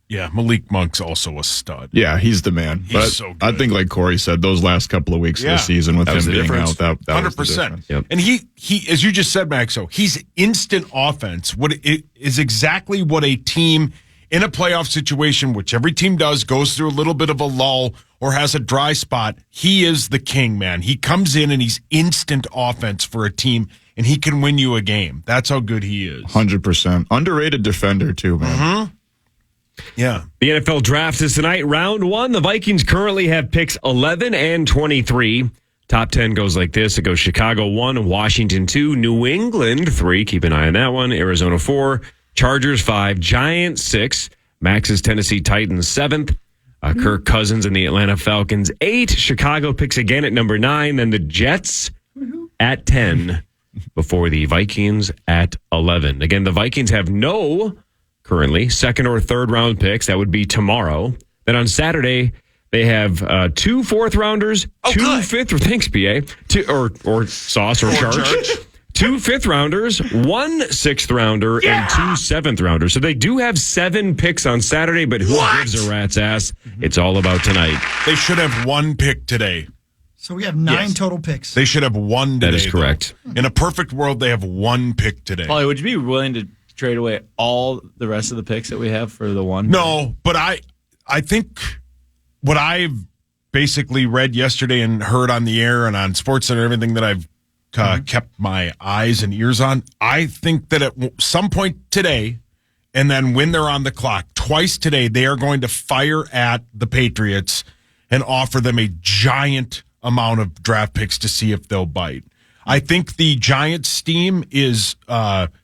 Yeah, Malik Monk's also a stud. Yeah, he's the man. But so good. I think, like Corey said, those last couple of weeks of the season with him being out, that 100%. was the difference. Yep. And he, as you just said, Maxo, he's instant offense. It is exactly what a team in a playoff situation, which every team does, goes through a little bit of a lull or has a dry spot. He is the king, man. He comes in and he's instant offense for a team, and he can win you a game. That's how good he is. 100%. Underrated defender, too, man. Mm-hmm. Yeah. The NFL draft is tonight. Round 1. The Vikings currently have picks 11 and 23. Top 10 goes like this. It goes Chicago 1, Washington 2, New England 3. Keep an eye on that one. Arizona 4, Chargers 5, Giants 6, Max's Tennessee Titans 7th, Kirk Cousins and the Atlanta Falcons 8. Chicago picks again at number 9. Then the Jets at 10. before the Vikings at 11. Again, the Vikings have no currently second or third round picks. That would be tomorrow. Then on Saturday, they have 2 4th-rounders, 2 5th. Thanks, BA. Or Sauce or Charge. 2 5th-rounders, 1 6th-rounder, and 2 7th-rounders. So they do have 7 picks on Saturday, but who gives a rat's ass? It's all about tonight. They should have 1 pick today. So we have 9 total picks. They should have 1 today. That is correct. Though. In a perfect world, they have 1 pick today. Paulie, would you be willing to trade away all the rest of the picks that we have for the 1? No, but I think what I've basically read yesterday and heard on the air and on SportsCenter and everything that I've kept my eyes and ears on, I think that at some point today, and then when they're on the clock, twice today, they are going to fire at the Patriots and offer them a giant amount of draft picks to see if they'll bite. I think the Giants' steam is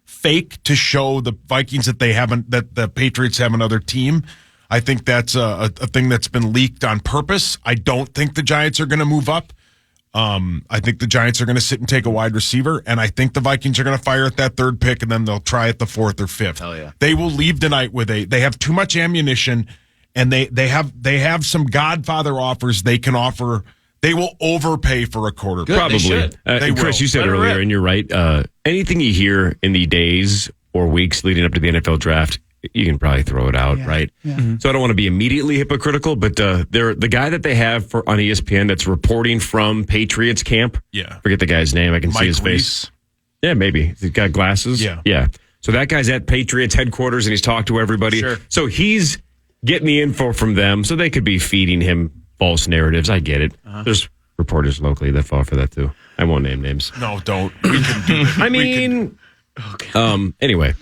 fake to show the Vikings that the Patriots have another team. I think that's a thing that's been leaked on purpose. I don't think the Giants are going to move up. I think the Giants are going to sit and take a wide receiver, and I think the Vikings are going to fire at that 3rd pick, and then they'll try at the 4th or 5th. Hell yeah. They will leave tonight with they have too much ammunition, and they have some Godfather offers they can offer. They will overpay for a quarterback. Probably. Chris, you said earlier, and you're right, anything you hear in the days or weeks leading up to the NFL draft, you can probably throw it out, right? Yeah. Mm-hmm. So I don't want to be immediately hypocritical, but the guy that they have on ESPN that's reporting from Patriots camp, forget the guy's name, I can see his face. Yeah, maybe. He's got glasses. Yeah. So that guy's at Patriots headquarters, and he's talked to everybody. Sure. So he's getting the info from them, so they could be feeding him false narratives. I get it. There's reporters locally that fall for that, too. I won't name names. No, don't. We can do that. I mean, anyway.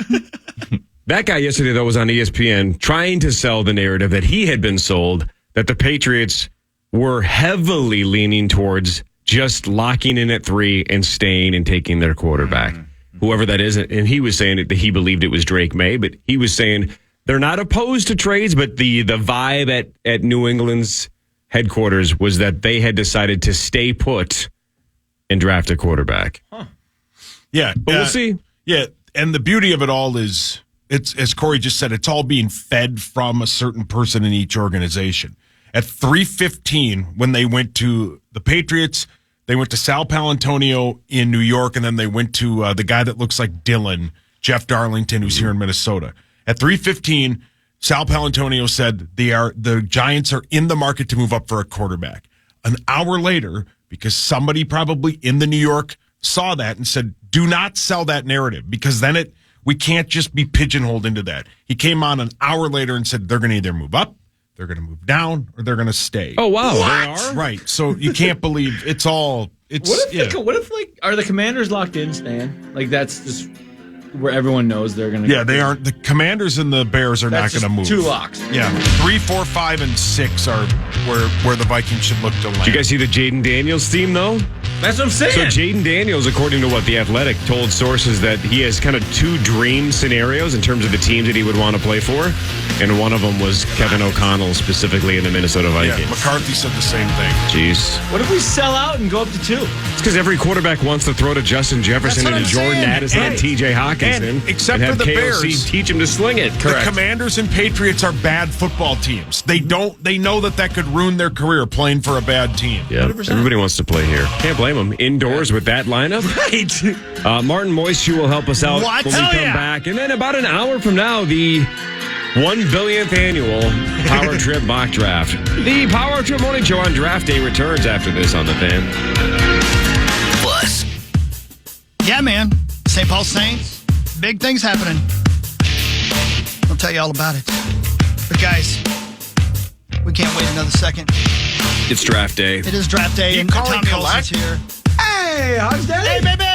That guy yesterday, though, was on ESPN trying to sell the narrative that he had been sold, that the Patriots were heavily leaning towards just locking in at 3 and staying and taking their quarterback, whoever that is. And he was saying that he believed it was Drake May, but he was saying they're not opposed to trades, but the vibe at New England's headquarters was that they had decided to stay put and draft a quarterback. Yeah. But we'll see. Yeah, and the beauty of it all is... It's, as Corey just said, it's all being fed from a certain person in each organization. At 3:15, when they went to the Patriots, they went to Sal Palantonio in New York, and then they went to the guy that looks like Dylan, Jeff Darlington, who's here in Minnesota. At 3:15, Sal Palantonio said the Giants are in the market to move up for a quarterback. An hour later, because somebody probably in the New York saw that and said, do not sell that narrative, because then we can't just be pigeonholed into that. He came on an hour later and said they're going to either move up, they're going to move down, or they're going to stay. Oh, wow. What? They are? Right. So you can't believe it's all... What if are the Commanders locked in, Stan? Like, that's just where everyone knows they're going to... Yeah, they aren't. The Commanders and the Bears are not going to move. 2 locks. Yeah. 3, 4, 5, and 6 are where the Vikings should look to land. Did you guys see the Jaden Daniels theme, though? That's what I'm saying. So Jaden Daniels, according to what The Athletic told sources, that he has kind of 2 dream scenarios in terms of the teams that he would want to play for. And one of them was Kevin O'Connell, specifically in the Minnesota Vikings. Yeah, McCarthy said the same thing. Jeez. What if we sell out and go up to 2? It's because every quarterback wants to throw to Justin Jefferson and to Jordan Addison and TJ Hawkinson. Except and for the KOC Bears, teach him to sling it. Correct. The Commanders and Patriots are bad football teams. They know that could ruin their career playing for a bad team. Yeah, everybody wants to play here. Can't blame them. Indoors with that lineup. Right. Martin Moistchew will help us out when we come back. And then about an hour from now, the 1 billionth annual Power Trip Mock Draft. The Power Trip Morning Show on Draft Day returns after this on the Fan. Plus. Yeah, man. St. Paul Saints. Big things happening. I'll tell you all about it. But guys, we can't wait another second. It's Draft Day. It is Draft Day, and Tom Olson's here. Hey, how's that? Hey, baby.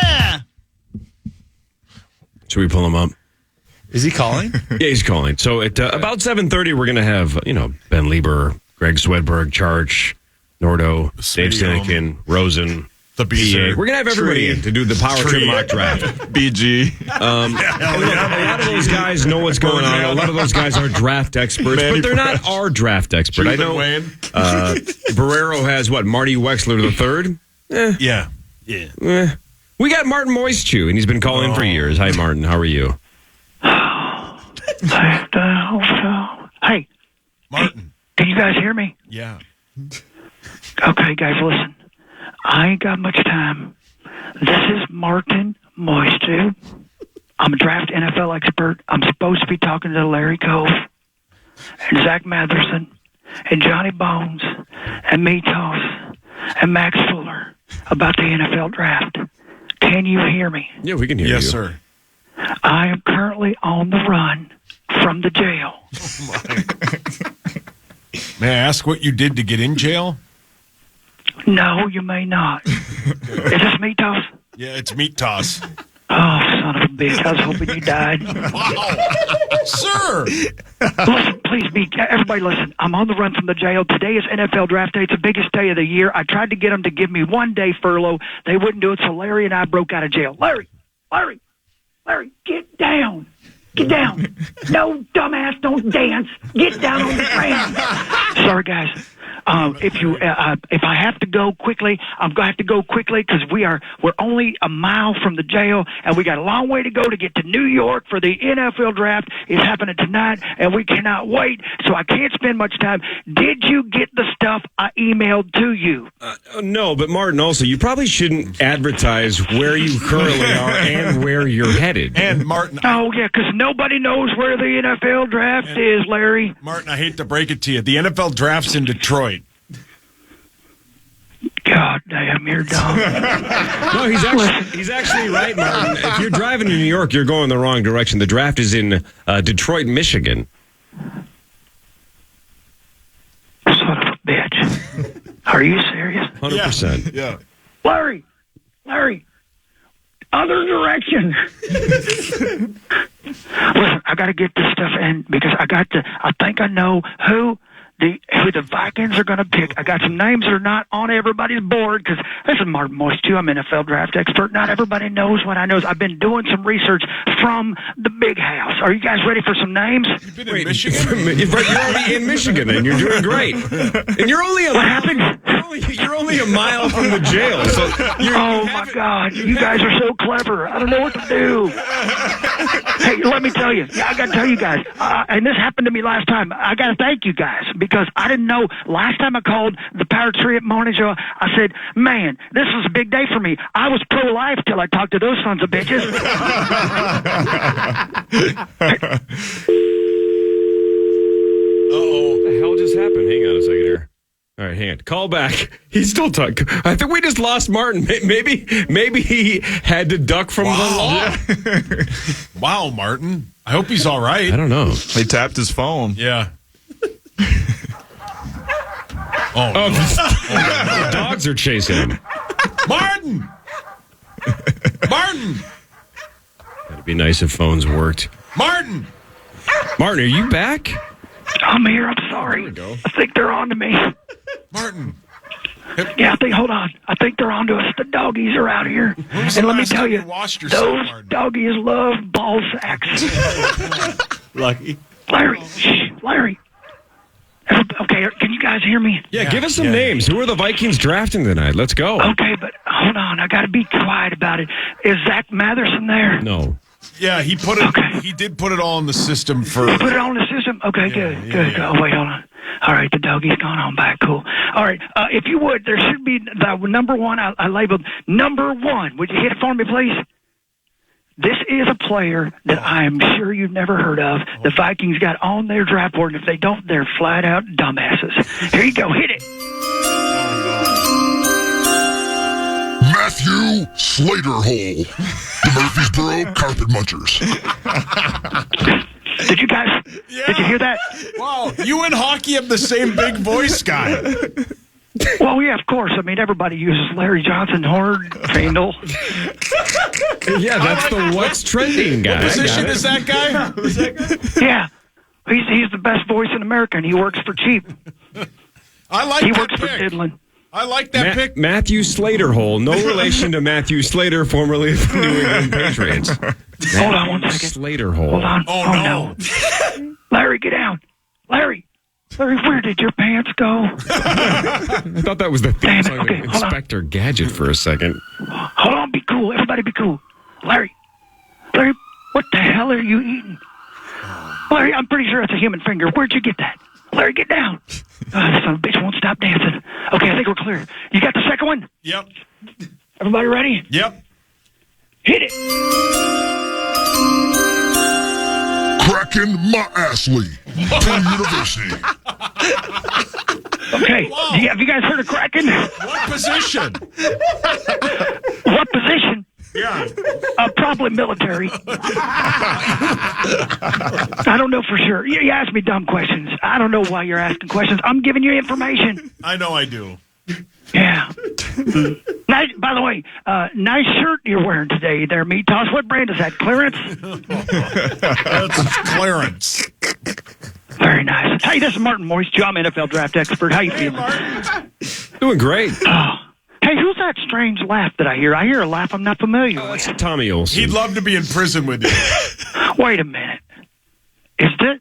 Should we pull him up? Is he calling? Yeah, he's calling. So at about 7:30, we're going to have, Ben Leber, Greg Swedberg, Charch, Nordo, Dave Stenikin, Rosen, the BJ. We're going to have everybody in to do the Power Trip Mock Draft. BG. A lot of those guys know what's going on. A lot of those guys are draft experts, but they're not our draft expert. I know Barrero has, Marty Wexler the third? Yeah. We got Martin Moistchew, and he's been calling for years. Hi, Martin. How are you? Hey, Martin. Can you guys hear me? Yeah. Okay, guys, listen. I ain't got much time. This is Martin Moistchew. I'm a draft NFL expert. I'm supposed to be talking to Larry Cove and Zach Matherson and Johnny Bones and Meatos and Max Fuller about the NFL draft. Can you hear me? Yeah, we can hear you. Yes, sir. I am currently on the run from the jail. May I ask what you did to get in jail? No, you may not. Is this Meatos? Yeah, it's meat toss. Oh, son of a bitch. I was hoping you died. Wow. Sir. Listen, please, everybody listen. I'm on the run from the jail. Today is NFL draft day. It's the biggest day of the year. I tried to get them to give me 1 day furlough. They wouldn't do it, so Larry and I broke out of jail. Larry, get down. Get down. No, dumbass, don't dance. Get down on the ground. Sorry, guys. If I have to go quickly, I'm going to have to go quickly because we're only a mile from the jail, and we got a long way to go to get to New York for the NFL draft. It's happening tonight, and we cannot wait, so I can't spend much time. Did you get the stuff I emailed to you? No, but Martin, also, you probably shouldn't advertise where you currently are and where you're headed. And Martin. Oh, yeah, because nobody knows where the NFL draft is, Larry. Martin, I hate to break it to you. The NFL draft's in Detroit. God damn, you're dumb. No, he's actually right, Martin. If you're driving to New York, you're going the wrong direction. The draft is in Detroit, Michigan. Son of a bitch. Are you serious? 100%. Yeah. Larry, other direction. Listen, I got to get this stuff in because I think I know who the Vikings are going to pick. I got some names that are not on everybody's board because this is Martin Moistchew. I'm an NFL draft expert. Not everybody knows what I know. I've been doing some research from the big house. Are you guys ready for some names? You've been in Michigan? You're already in Michigan, and you're doing great. And you're only a mile from the jail. So oh, my God. You guys are so clever. I don't know what to do. Hey, let me tell you. I got to tell you guys. And this happened to me last time. I got to thank you guys. Because I didn't know, last time I called the Power Tree at Morning Show, I said, man, this is a big day for me. I was pro-life till I talked to those sons of bitches. Uh-oh. What the hell just happened? Hang on a second here. All right, hang on. Call back. He's still talking. I think we just lost Martin. Maybe he had to duck from the law. Wow, Martin. I hope he's all right. I don't know. He tapped his phone. Yeah. No. The dogs are chasing him. Martin! It'd be nice if phones worked. Martin, are you back? I'm here. I'm sorry. I think they're on to me. Martin. Yeah, hold on. I think they're on to us. The doggies are out here. And let me tell you, those doggies love ball sacks. Lucky. Larry. Okay, can you guys hear me? Yeah, give us some names. Who are the Vikings drafting tonight? Let's go. Okay, but hold on. I got to be quiet about it. Is Zach Matherson there? No. Yeah, he put it. Okay. He did put it all in the system for. He put it all in the system. Okay, good. Oh, wait, hold on. All right, the doggy's gone on back. Cool. All right, if you would, there should be the number one. I labeled number one. Would you hit it for me, please? This is a player that I am sure you've never heard of. The Vikings got on their draft board, and if they don't, they're flat out dumbasses. Here you go. Hit it. Matthew Slaterhole. The Murfreesboro Carpet Munchers. Did you guys? Yeah. Did you hear that? Wow, you and Hockey have the same big voice guy. Well, yeah, of course. I mean, everybody uses Larry Johnson, Horn, Crandall. Yeah, that's the what's trending guy. What position is that guy? Yeah, he's the best voice in America, and he works for cheap. I like he that works pick. for diddling. I like that pick. Matthew Slaterhole. No relation to Matthew Slater, formerly of the New England Patriots. Hold on 1 second. Slaterhole. Hold on. Oh, no. Larry, get down. Larry, where did your pants go? I thought that was the theme song of Inspector Gadget for a second. Hold on, be quiet. cool. Everybody be cool. Larry, what the hell are you eating? Larry, I'm pretty sure it's a human finger. Where'd you get that? Larry, get down. This son of a bitch won't stop dancing. Okay, I think we're clear. You got the second one? Yep. Everybody ready? Yep. Hit it. Cracking my Ashley to university. Okay. Have you guys heard of Kraken? What position? What position? Yeah. Probably military. I don't know for sure. You ask me dumb questions. I don't know why you're asking questions. I'm giving you information. I know I do. Yeah. Nice, by the way, nice shirt you're wearing today there, Meat Toss. What brand is that? Clearance? That's Clarence. Very nice. Hey, this is Martin Moistchew. I'm NFL Draft Expert. How you feeling? Doing great. Hey, who's that strange laugh that I hear? I hear a laugh I'm not familiar with. It's Tommy Olson. He'd love to be in prison with you. Wait a minute. Is that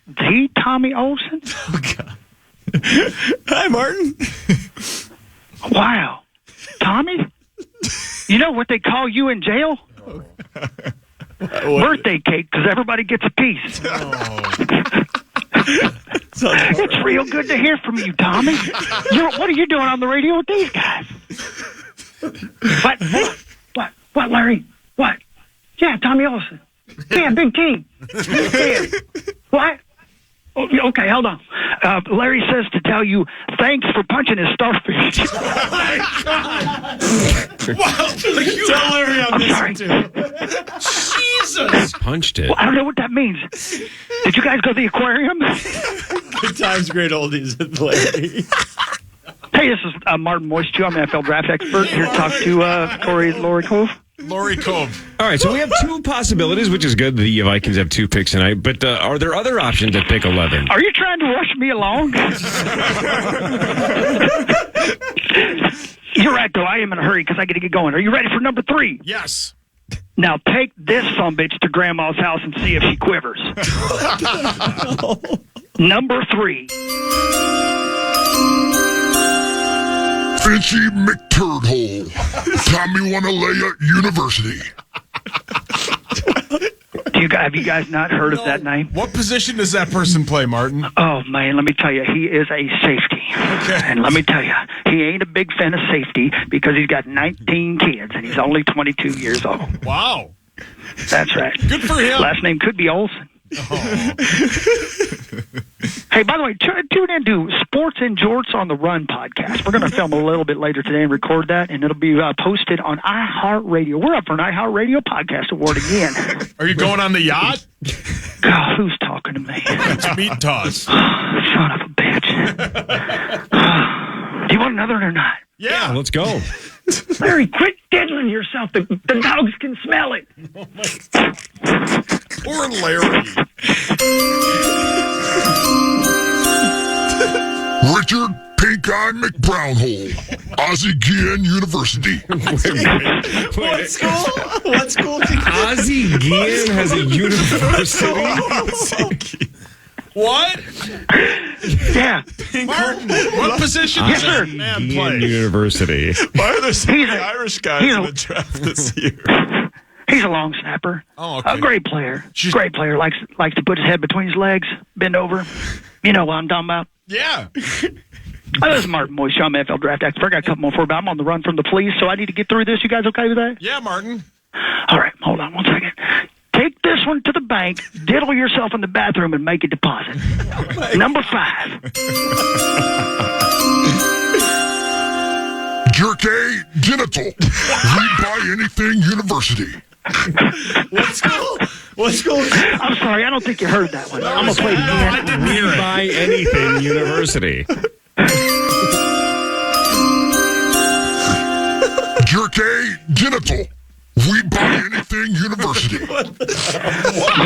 the Tommy Olson? Oh, God. Hi, Martin. Wow. Tommy? You know what they call you in jail? Birthday cake, because everybody gets a piece. It's real good to hear from you, Tommy. What are you doing on the radio with these guys? What, Larry? What? Yeah, Tommy Olson. Yeah, Big T. Yeah. What? Oh, okay, hold on. Larry says to tell you, thanks for punching his starfish. Oh, my God. Wow. Tell Larry I'm sorry. too. Jesus. Punched it. Well, I don't know what that means. Did you guys go to the aquarium? Good times, great oldies with Larry. Hey, this is Martin Moistchew. I'm an NFL Draft Expert. Here to talk to Lori Cove. Lori Cove. All right, so we have two possibilities, which is good. The Vikings have two picks tonight, but are there other options at pick 11? Are you trying to rush me along? You're right, though. I am in a hurry because I got to get going. Are you ready for number 3? Yes. Now take this sumbitch to Grandma's house and see if she quivers. Number 3. Finchy McTurdhole. Tommy Wanalea University. Have you guys not heard of that name? What position does that person play, Martin? Oh, man, let me tell you, he is a safety. Okay. And let me tell you, he ain't a big fan of safety because he's got 19 kids and he's only 22 years old. Wow. That's right. Good for him. Last name could be Olson. Oh. Hey, by the way, tune into Sports and Jorts on the Run podcast. We're going to film a little bit later today and record that, and it'll be posted on iHeartRadio. We're up for an iHeartRadio podcast award again. Are you going on the yacht? God, who's talking to me? It's Meat Toss. Son of a bitch. Do you want another one or not? Yeah, let's go. Larry, quit diddling yourself. The dogs can smell it. Oh my. Poor Larry. Richard Pink Eye McBrownhole. Ozzie Guillen University. What school? What school? Ozzie Guillen has a university? What? Yeah. Martin, what position does that man play? University. Why are there so many Irish guys in the draft this year? He's a long snapper. Oh, okay. A great player. Great player. Likes to put his head between his legs, bend over. You know what I'm talking about. Yeah. This is Martin Moistchew. I'm an NFL Draft Expert. I got a couple more for you, but I'm on the run from the police, so I need to get through this. You guys okay with that? Yeah, Martin. All right, hold on 1 second. Take this one to the bank, diddle yourself in the bathroom, and make a deposit. Number 5. Jerkay Genital. We Buy Anything University. What school? What school? I'm sorry, I don't think you heard that one. I'm going to play it again. I didn't hear it. Buy Anything University. Jerkay Genital. We Buy Anything University.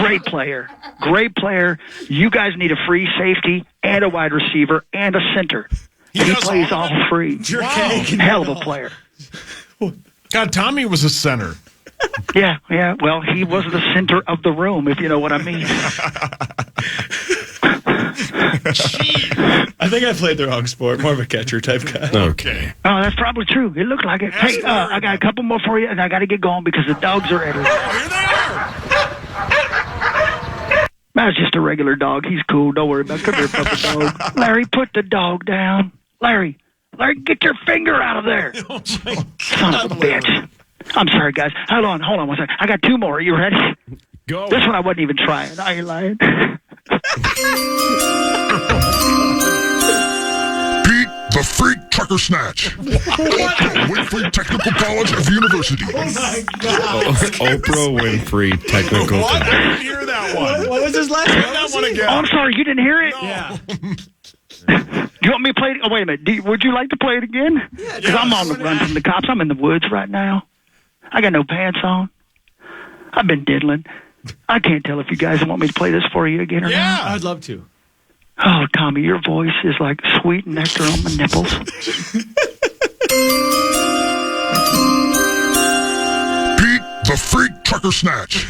Great player. Great player. You guys need a free safety and a wide receiver and a center. He plays all free. Wow. Hell of a player. God, Tommy was a center. Yeah. Well, he was the center of the room, if you know what I mean. I think I played the wrong sport. More of a catcher type guy. Okay. Oh, that's probably true. It looked like it. Hey, I got a couple more for you, and I got to get going because the dogs are ready. Here they are. That's just a regular dog. He's cool. Don't worry about it. Come here, puppy dog. Larry, put the dog down. Larry, get your finger out of there. Son of a bitch. I'm sorry, guys. Hold on 1 second. I got 2 more. Are you ready? Go. This one I wasn't even trying. I ain't lying. Pete the Freak Trucker Snatch. Winfrey Technical College of University. Oprah Winfrey Technical What? I College. didn't hear that one. What was his last Play name? that one again. Oh, I'm sorry. You didn't hear it? No. Yeah. Do you want me to play it? Oh, wait a minute. Would you like to play it again? Because I'm on the run from the cops. I'm in the woods right now. I got no pants on. I've been diddling. I can't tell if you guys want me to play this for you again or not. I'd love to. Oh, Tommy, your voice is like sweet nectar on my nipples. Pete the Freak Trucker Snatch.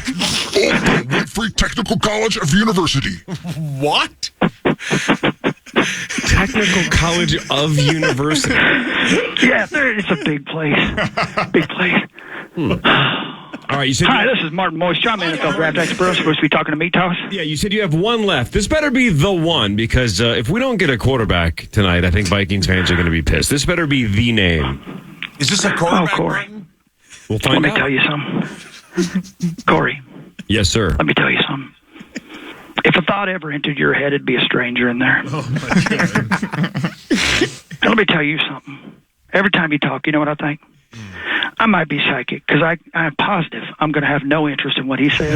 Oprah Winfrey Technical College of University. What? Technical College of University. Yeah, it's a big place. Big place. All right, you said. Hi, this is Martin Moistchew. I'm NFL Draft Expert. Supposed to be talking to me, Toss. Yeah, you said you have one left. This better be the one because if we don't get a quarterback tonight, I think Vikings fans are going to be pissed. This better be the name. Is this a quarterback? Oh, Corey. Martin? We'll find Let out. me tell you something. Corey, Yes, sir. let me tell you something. If a thought ever entered your head, it'd be a stranger in there. Oh, my God. And let me tell you something. Every time you talk, you know what I think? I might be psychic because I'm positive I'm going to have no interest in what he says.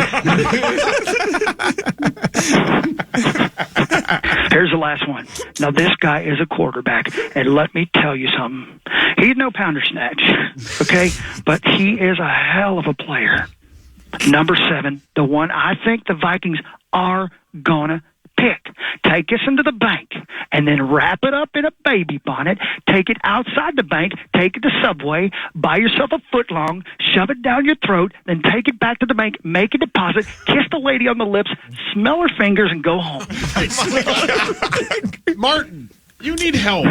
Here's the last one. Now, this guy is a quarterback, and let me tell you something. He's no pounder snatch, okay? But he is a hell of a player. Number 7, the one I think the Vikings are going to pick. Take us into the bank and then wrap it up in a baby bonnet, take it outside the bank, take it to Subway, buy yourself a foot long, shove it down your throat, then take it back to the bank, make a deposit, kiss the lady on the lips, smell her fingers, and go home. Martin, you need help.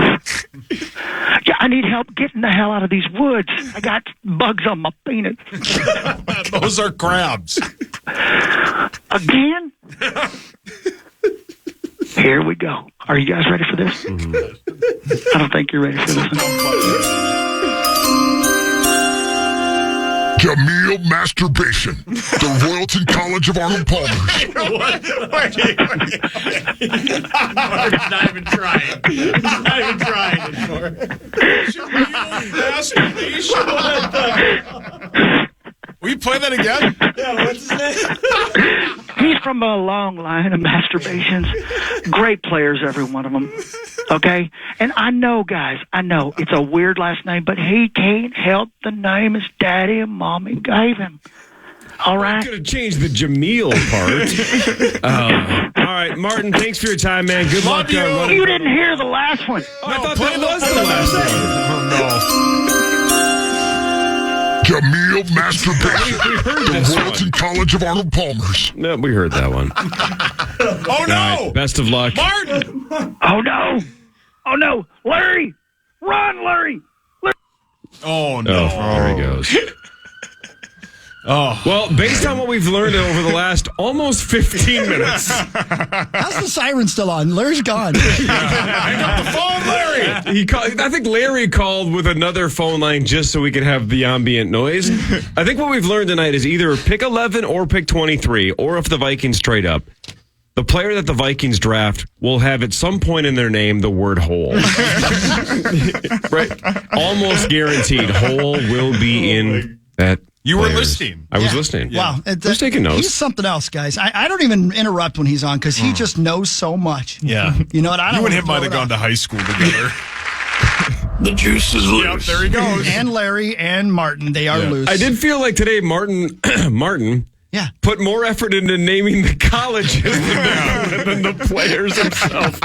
Yeah, I need help getting the hell out of these woods. I got bugs on my penis. Those are crabs. Again? Here we go. Are you guys ready for this? Mm-hmm. I don't think you're ready for this. Jameel Masturbation. The Royalton College of Arnold Palmers. Mark's not even trying. He's not even trying anymore. Will you play that again? Yeah, what's his name? He's from a long line of masturbations. Great players, every one of them. Okay? And I know, guys, it's a weird last name, but he can't help the name his daddy and mommy gave him. All right? I'm going to change the Jameel part. All right, Martin, thanks for your time, man. Good luck. Running. You didn't hear the last one. I thought that was the last one. Oh, Jameel Masturbation. We heard The this Royalton one. College of Arnold Palmers. No, we heard that one. no. Oh, no. All right, best of luck. Martin. Oh, no. Oh, no. Larry. Run, Larry. Oh, no. Oh, there he goes. Oh. Well, based on what we've learned over the last almost 15 minutes. How's the siren still on? Larry's gone. Hang up the phone, Larry. I think Larry called with another phone line just so we could have the ambient noise. I think what we've learned tonight is either pick 11 or pick 23, or if the Vikings trade up, the player that the Vikings draft will have at some point in their name the word hole. Right? Almost guaranteed. Hole will be in that. You were listening. I was listening. Wow. Who's taking notes? He's something else, guys. I don't even interrupt when he's on because he just knows so much. Yeah. You know what? I don't You and wanna him might blow have it gone up. to high school together. The juice is Yep, loose. there he goes. And Larry and Martin, they are loose. I did feel like today Martin Yeah. put more effort into naming the colleges than the players himself.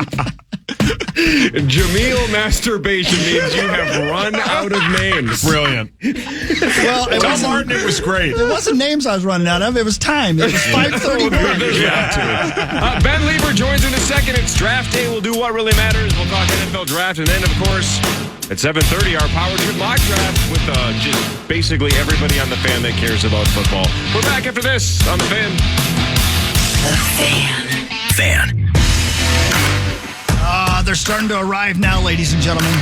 Jameel masturbation means you have run out of names. Brilliant. Well, Tell Martin it was great. It wasn't names I was running out of. It was time. It was 5:31. Ben Leber joins in a second. It's draft day. We'll do what really matters. We'll talk NFL draft. And then, of course, at 7:30, our Power Trip mock draft with just basically everybody on the fan that cares about football. We're back after this on the Fan. The Fan. They're starting to arrive now, ladies and gentlemen.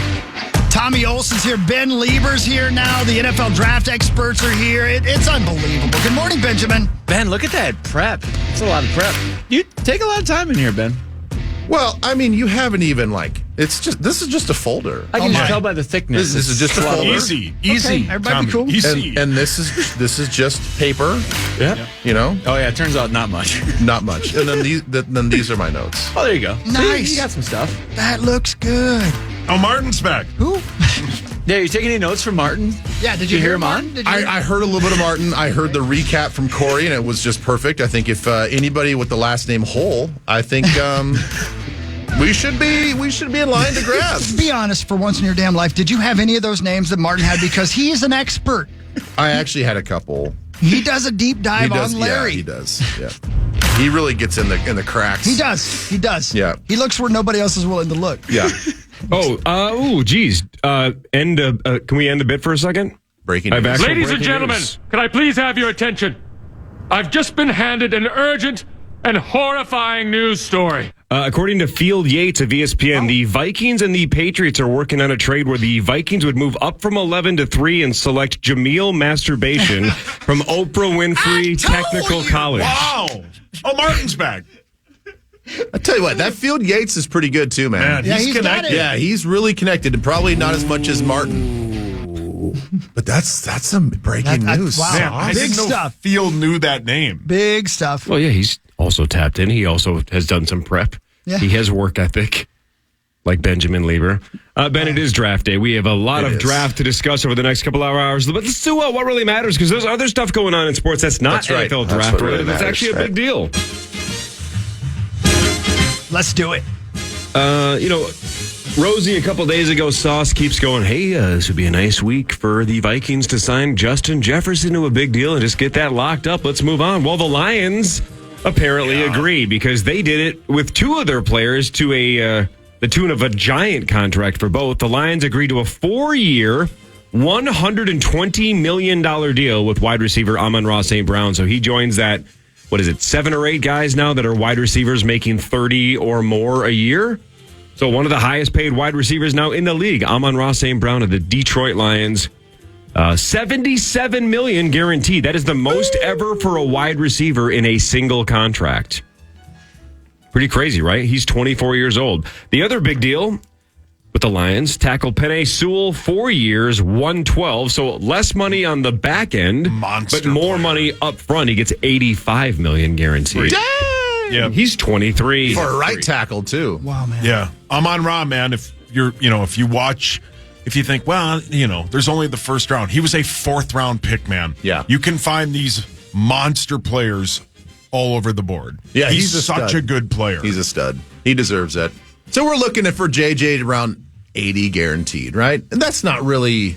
Tommy Olson's here. Ben Leber's here now. The NFL draft experts are here. It's unbelievable. Good morning, Benjamin. Ben, look at that prep. It's a lot of prep. You take a lot of time in here, Ben. Well, I mean, you haven't even this is just a folder. I can just tell by the thickness. This is just a folder. Easy. Okay, everybody be cool. Easy. And this is just paper. Yeah. You know? Oh yeah, it turns out not much. Not much. And then these are my notes. Oh, there you go. Nice. You got some stuff. That looks good. Oh, Martin's back. Who? Yeah, you taking any notes from Martin? Yeah, did you hear him on? I heard a little bit of Martin. I heard the recap from Corey, and it was just perfect. I think if anybody with the last name Hole, I think we should be in line to grab. Be honest for once in your damn life. Did you have any of those names that Martin had? Because he is an expert. I actually had a couple. He does a deep dive on Larry. Yeah, he does. Yeah. He really gets in the cracks. He does. Yeah. He looks where nobody else is willing to look. Yeah. Geez. Can we end the bit for a second? Breaking news. Ladies and gentlemen, can I please have your attention? I've just been handed an urgent and horrifying news story. According to Field Yates of ESPN, the Vikings and the Patriots are working on a trade where the Vikings would move up from 11 to 3 and select Jameel Masturbation from Oprah Winfrey Technical College. Wow. Oh, Martin's back. I tell you what, that Field Yates is pretty good too, man. Yeah, he's connected. Yeah, he's really connected, and probably not as much as Martin. But that's some breaking news. Wow. Man, I Big didn't know stuff. Field knew that name. Big stuff. Well, yeah, he's also tapped in. He also has done some prep. Yeah. He has work ethic, like Benjamin Leber. Ben, it is draft day. We have a lot of draft to discuss over the next couple of hours. But let's do what really matters, because there's other stuff going on in sports that's not NFL draft related. It's actually a big deal. Let's do it. Rosie, a couple days ago, Sauce keeps going, hey, this would be a nice week for the Vikings to sign Justin Jefferson to a big deal and just get that locked up. Let's move on. Well, the Lions apparently agree, because they did it with two of their players to the tune of a giant contract for both. The Lions agreed to a 4-year, $120 million deal with wide receiver Amon-Ra St. Brown. So he joins that, 7 or 8 guys now that are wide receivers making 30 or more a year? So one of the highest paid wide receivers now in the league, Amon-Ra St. Brown of the Detroit Lions. $77 million guaranteed. That is the most ever for a wide receiver in a single contract. Pretty crazy, right? He's 24 years old. The other big deal with the Lions, tackle Penei Sewell, 4 years, $112. So less money on the back end, but more money up front. He gets $85 million guaranteed. Dang! Yeah. He's 23. For a right tackle, too. Wow, man. Yeah. Amon-Ra, man, if you watch, if you think, well, there's only the first round. He was a 4th round pick, man. Yeah. You can find these monster players all over the board. Yeah, he's such a good player. He's a stud. He deserves it. So we're looking for JJ around 80 guaranteed, right? And that's not really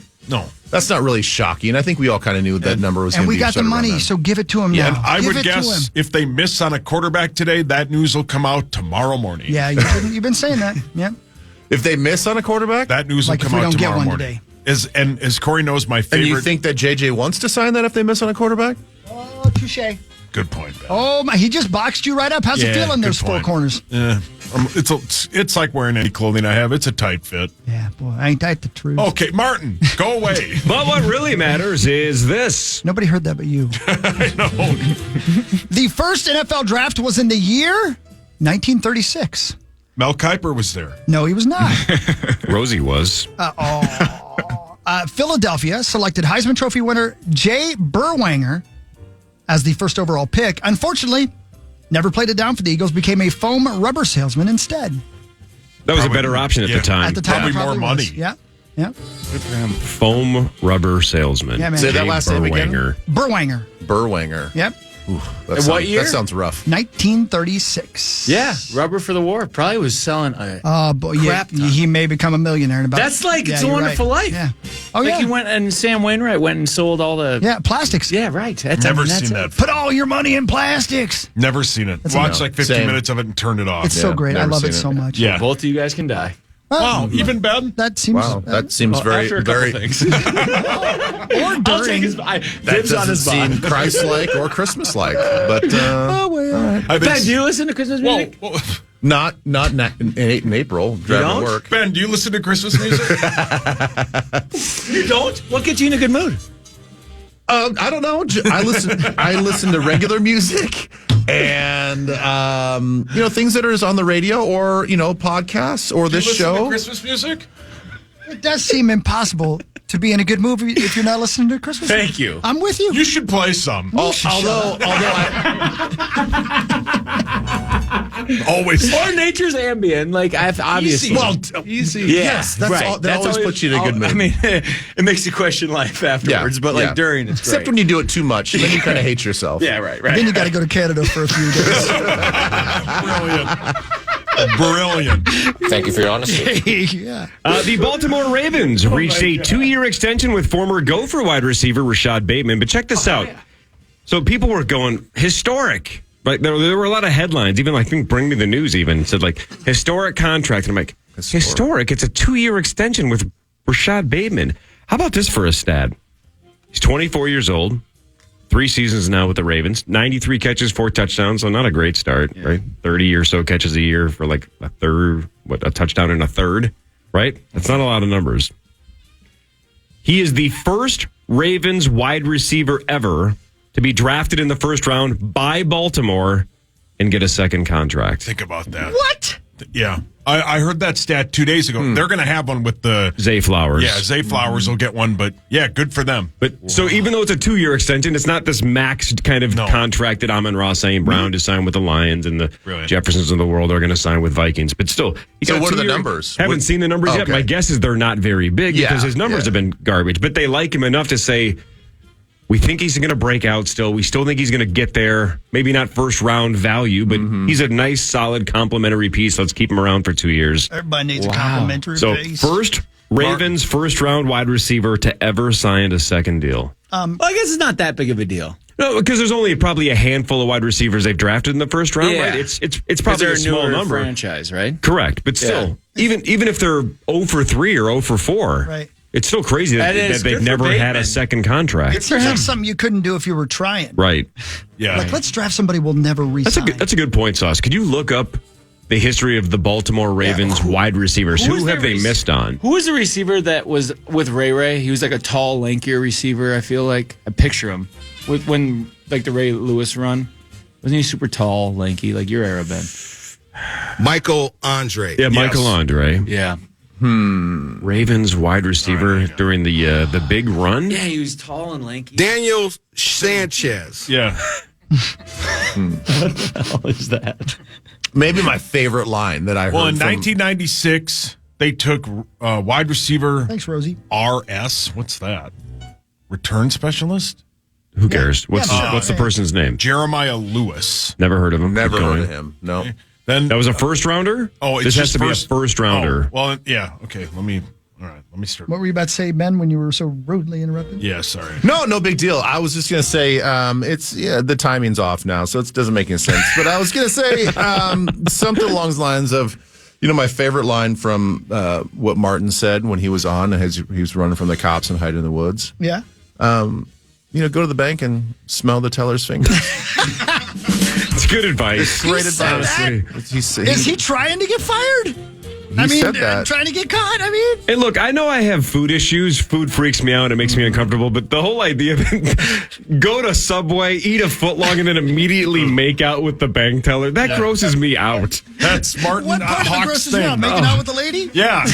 shocking. I think we all kind of knew that number was going to be. And we got the money, so give it to him now. And I would guess if they miss on a quarterback today, that news will come out tomorrow morning. Yeah, you've been saying that. Yeah. If they miss on a quarterback, that news will come out tomorrow morning. As Corey knows, my favorite. And you think that JJ wants to sign that if they miss on a quarterback? Oh, touche. Good point, Ben. Oh, my, he just boxed you right up. How's it feeling, those 4 corners? Yeah. It's like wearing any clothing I have. It's a tight fit. Yeah, boy, ain't that the truth? Okay, Martin, go away. But what really matters is this. Nobody heard that but you. I know. The first NFL draft was in the year 1936. Mel Kiper was there. No, he was not. Rosie was. Philadelphia selected Heisman Trophy winner Jay Berwanger as the first overall pick. Unfortunately, never played it down for the Eagles, became a foam rubber salesman instead. That was a better option at the time. At the time, probably more money. Yeah. Good for him. Foam rubber salesman. Yeah, man. Say that last name again. Berwanger. Berwanger. Yep. What year? That sounds rough. 1936. Yeah, Rubber for the War. Probably was selling crap ton. He may become a millionaire in about. That's like It's a you're Wonderful right. Life. Yeah. Oh, like yeah. he went and Sam Wainwright went and sold all the plastics. Yeah, right. Never seen that. Put all your money in plastics. Never seen it. Watched like 15 minutes of it and turned it off. It's so great. I love it so much. Yeah. Both of you guys can die. Wow, even Ben? That seems. That seems very, after a couple very. things. Or I'll take during. his, That dibs on doesn't his seem bond. Christ-like or Christmas-like, but Oh, well. Ben, do you listen to Christmas music? Whoa. not in April. Driving don't? to work. Ben, do you listen to Christmas music? You don't? What gets you in a good mood? I don't know. I listen to regular music and things that are on the radio or podcasts or this Do you listen show. to Christmas music? It does seem impossible to be in a good mood if you're not listening to Christmas. Thank you. I'm with you. You should play some. Although Always. Or Nature's Ambient, like I've obviously. Easy. Yeah, yes, that's right. all, that always puts you in a good mood. I mean, it makes you question life afterwards, but like during it's except great. when you do it too much, then you kind of hate yourself. Yeah, right. Then you got to go to Canada for a few days. Brilliant. Thank you for your honesty. Yeah. The Baltimore Ravens reached a 2-year extension with former Gopher wide receiver Rashad Bateman. But check this out. So people were going, historic. Like there were a lot of headlines. Even I think Bring Me the News even said like historic contract. And I'm like, historic? It's a 2-year extension with Rashad Bateman. How about this for a stat? He's 24 years old. 3 seasons now with the Ravens. 93 catches, 4 touchdowns. So not a great start, right? 30 or so catches a year for like a touchdown and a third, right? That's not a lot of numbers. He is the first Ravens wide receiver ever to be drafted in the first round by Baltimore and get a second contract. Think about that. What? Yeah. I heard that stat 2 days ago. They're going to have one with the Zay Flowers. Yeah, Zay Flowers will get one, but yeah, good for them. But so even though it's a 2-year extension, it's not this maxed kind of contract that Amon-Ra St. Brown to sign with the Lions and the Jeffersons of the world are going to sign with Vikings. But still, so what are the numbers? Haven't seen the numbers yet. My guess is they're not very big because his numbers have been garbage. But they like him enough to say, we think he's going to break out still. We still think he's going to get there. Maybe not first round value, but he's a nice, solid, complimentary piece. Let's keep him around for 2 years. Everybody needs a complimentary piece. First Ravens first round wide receiver to ever sign a second deal. Well, I guess it's not that big of a deal. No, because there's only probably a handful of wide receivers they've drafted in the first round, right? It's probably a small number. Franchise, right? Correct, but still, even if they're 0 for 3 or 0 for 4, right? It's still crazy that they've never had a second contract. It seems like something you couldn't do if you were trying. Right. Yeah. Like, let's draft somebody we'll never re-sign. That's a good point, Sauce. Could you look up the history of the Baltimore Ravens wide receivers? Who have they missed on? Who was the receiver that was with Ray? He was like a tall, lankier receiver, I feel like. I picture him. When like the Ray Lewis run. Wasn't he super tall, lanky, like your era, Ben? Michael Andre. Yeah, Michael Andre. Yeah. Ravens wide receiver during the big run? Yeah, he was tall and lanky. Daniel Sanchez. Yeah. What the hell is that? Maybe my favorite line that I heard. Well, in 1996, they took wide receiver. Thanks, Rosie. RS. What's that? Return specialist? Who cares? What's the person's name? Jeremiah Lewis. Never heard of him. Never heard of him. No. Then that was a first rounder? Oh, this has to be a first rounder. Oh, well, yeah. Okay, let me start. What were you about to say, Ben, when you were so rudely interrupted? Yeah, sorry. No big deal. I was just going to say the timing's off now, so it doesn't make any sense. But I was going to say something along the lines of, my favorite line from what Martin said when he was on and he was running from the cops and hiding in the woods. Yeah. Go to the bank and smell the teller's fingers. It's good advice. Great advice. Is he trying to get fired? said that. Trying to get caught. Hey, look, I know I have food issues. Food freaks me out. It makes me uncomfortable. But the whole idea of go to Subway, eat a footlong, and then immediately make out with the bank teller, that grosses me out. That's Martin What part of it Hawk's grosses thing. you out? Making out with the lady? Yeah.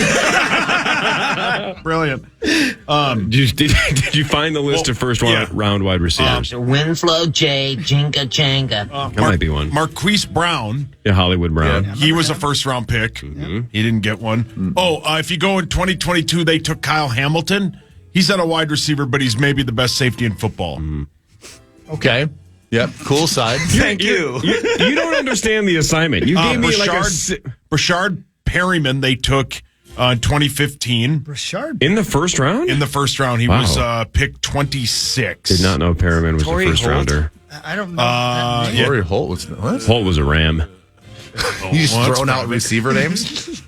Brilliant. Did you find the list of first round wide receivers? Winflow J. Jinga Janga. That might be one. Marquise Brown. Yeah, Hollywood Brown. He was a first round pick. He didn't get one. If you go in 2022, they took Kyle Hamilton. He's not a wide receiver, but he's maybe the best safety in football. Okay. Yep, cool side. Thank you. You don't understand the assignment. You gave me Brashard Perryman they took in 2015. Brashard? In the first round? In the first round. He was picked 26. Did not know Perryman was Torrey the first Holt? rounder. I don't know. Torrey Holt was what? Holt was a Ram. You just throwing out receiver names?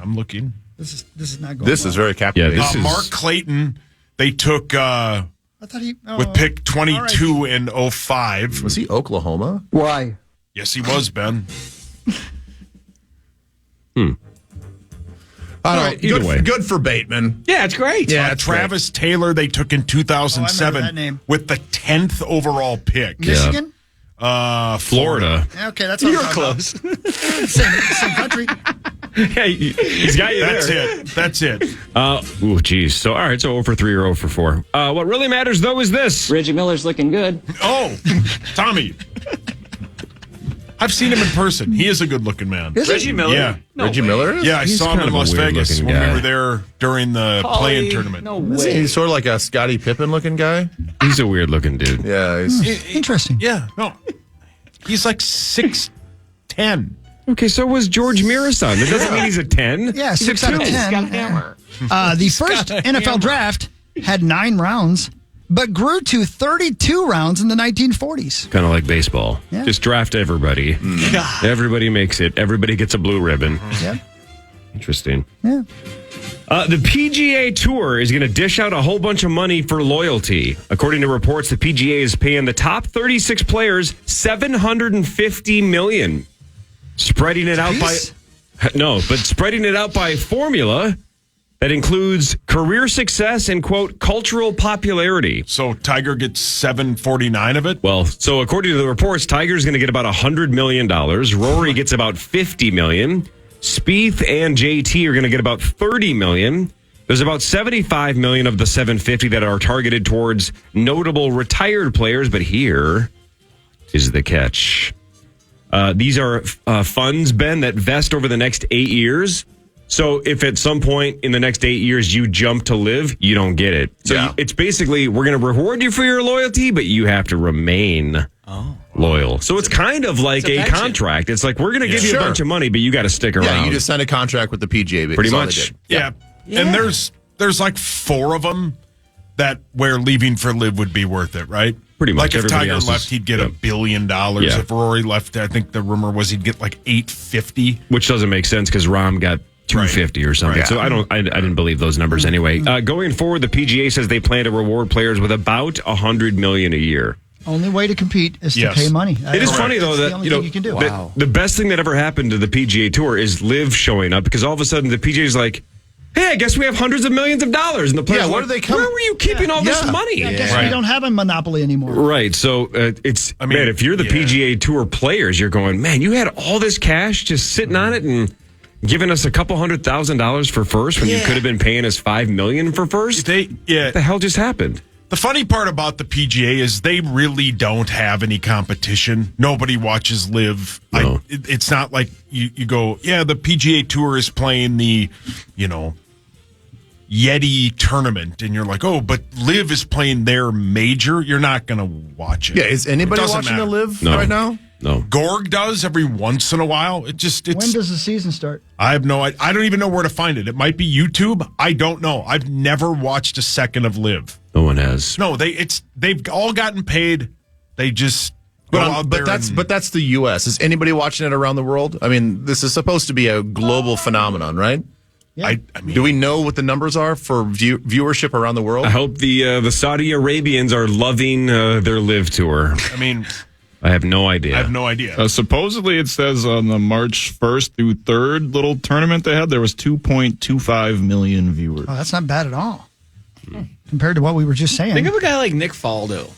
I'm looking. This is not going This is very captivating. Mark Clayton, they took I thought he with pick 22 in 05. Was he Oklahoma? Why? Yes, he was, Ben. Either way. Good for Bateman. Yeah, it's great. Yeah, Travis Taylor they took in 2007 that name. with the 10th overall pick. Michigan? Florida. Okay, that's what You're I'm talking close. about. Same country. Hey, he's got you there. That's it. Geez. So, all right. So, 0 for 3 or 0 for 4. What really matters, though, is this. Reggie Miller's looking good. Oh, Tommy. I've seen him in person. He is a good-looking man. Reggie Miller? Yeah. Reggie Miller? Yeah, I He's saw him kind in of a Las Vegas weird-looking when we guy. were there during the play-in tournament. No Isn't way. he sort of like a Scottie Pippen looking guy? He's a weird looking dude. Yeah. Interesting. Yeah, no. He's like 6'10". Okay, so was George Mirasan. That doesn't mean he's a 10. Yeah, he's 6 a out of 2. 10. The first NFL draft had 9 rounds, but grew to 32 rounds in the 1940s. Kind of like baseball. Yeah. Just draft everybody. Everybody makes it. Everybody gets a blue ribbon. Yeah. Interesting. Yeah. The PGA Tour is going to dish out a whole bunch of money for loyalty. According to reports, the PGA is paying the top 36 players $750 million. Spreading it out spreading it out by formula that includes career success and, quote, cultural popularity. So Tiger gets $749 of it? Well, so according to the reports, Tiger's going to get about $100 million. Rory gets about $50 million. Spieth and JT are going to get about $30 million. There's about $75 million of the $750 that are targeted towards notable retired players, but here is the catch. These are funds, Ben, that vest over the next 8 years. So if at some point in the next 8 years you jump to live, you don't get it. So it's basically, we're going to reward you for your loyalty, but you have to remain loyal. So it's kind of like a contract. It's like, we're going to give you a bunch of money, but you got to stick around. Yeah, you just signed a contract with the PGA. Pretty much. Yeah. And there's like 4 of them that where leaving for live would be worth it, right? Pretty much. Like if Tiger left, he'd get $1 billion. Yeah. If Rory left, I think the rumor was he'd get like $850. Which doesn't make sense because Rahm got $250 or something. Right. So I didn't believe those numbers anyway. Going forward, the PGA says they plan to reward players with about $100 million a year. Only way to compete is to pay money. It is funny though that you can do. The best thing that ever happened to the PGA Tour is Liv showing up, because all of a sudden the PGA is like, hey, I guess we have hundreds of millions of dollars, and the players where do they come? Where were you keeping all this money? I guess we don't have a monopoly anymore. Right. So man, if you're the PGA Tour players, you're going, man, you had all this cash just sitting on it and giving us a couple $100,000 for first when you could have been paying us $5 million for first. What the hell just happened? The funny part about the PGA is they really don't have any competition. Nobody watches Live. No. It's not like you go, the PGA Tour is playing the, Yeti tournament, and you're like, oh, but Live is playing their major. You're not going to watch it. Yeah, is anybody watching the Live right now? No. Gorg does every once in a while. When does the season start? I have no idea. I don't even know where to find it. It might be YouTube. I don't know. I've never watched a second of Live. No one has. No, they've all gotten paid. They just go out there. But that's the U.S. Is anybody watching it around the world? I mean, this is supposed to be a global phenomenon, right? Yeah. I mean, do we know what the numbers are for viewership around the world? I hope the Saudi Arabians are loving their Live tour. I mean, I have no idea. I have no idea. Supposedly, it says on the March 1st through 3rd little tournament they had, there was 2.25 million viewers. Oh, that's not bad at all. Compared to what we were just saying. Think of a guy like Nick Faldo.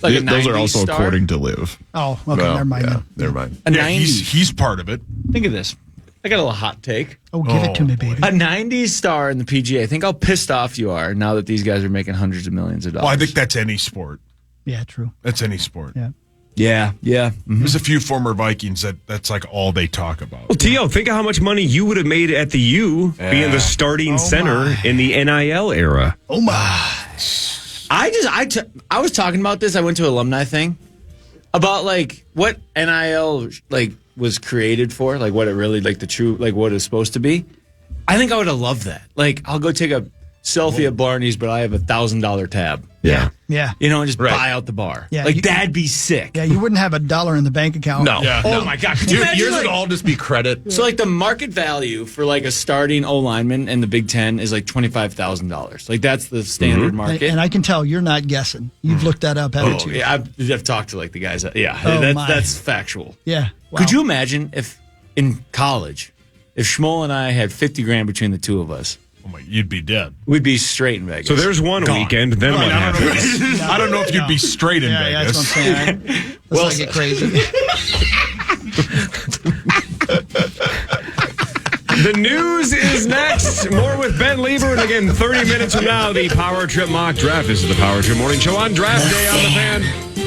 Like a Those are 90s also star. according to Live. Oh, okay, never mind. Yeah, never mind. A 90s. He's part of it. Think of this. I got a little hot take. Oh, give it to me, baby. A 90s star in the PGA. Think how pissed off you are now that these guys are making hundreds of millions of dollars. Well, I think that's any sport. Yeah, true. That's any sport. Yeah. Yeah. Mm-hmm. There's a few former Vikings that's like all they talk about. Well, T.O., think of how much money you would have made at the U being the starting center in the NIL era. Oh, my. I was talking about this. I went to an alumni thing about like what NIL like was created for, like what it really like the true like what it's supposed to be. I think I would have loved that. Like I'll go take a selfie at Barney's, but I have $1,000 tab. Yeah. You know, and just buy out the bar. Yeah, like that'd be sick. Yeah, you wouldn't have $1 in the bank account. No. Yeah. Oh my God! Could you imagine, Yours like, would all just be credit. So like the market value for like a starting O lineman in the Big Ten is like $25,000. Like that's the standard market. And I can tell you're not guessing. You've looked that up, haven't you? Yeah, I've talked to like the guys. Yeah, Oh, that's factual. Yeah. Wow. Could you imagine if in college, if Schmoll and I had $50,000 between the two of us? Oh my, you'd be dead. We'd be straight in Vegas. So there's one weekend. Then what happens? I don't know if you'd be straight in Yeah, Vegas. that's what I'm saying. Let's not get crazy. The news is next. More with Ben Leber. And again, 30 minutes from now, the Power Trip Mock Draft. This is the Power Trip Morning Show on Draft Day on the Fan.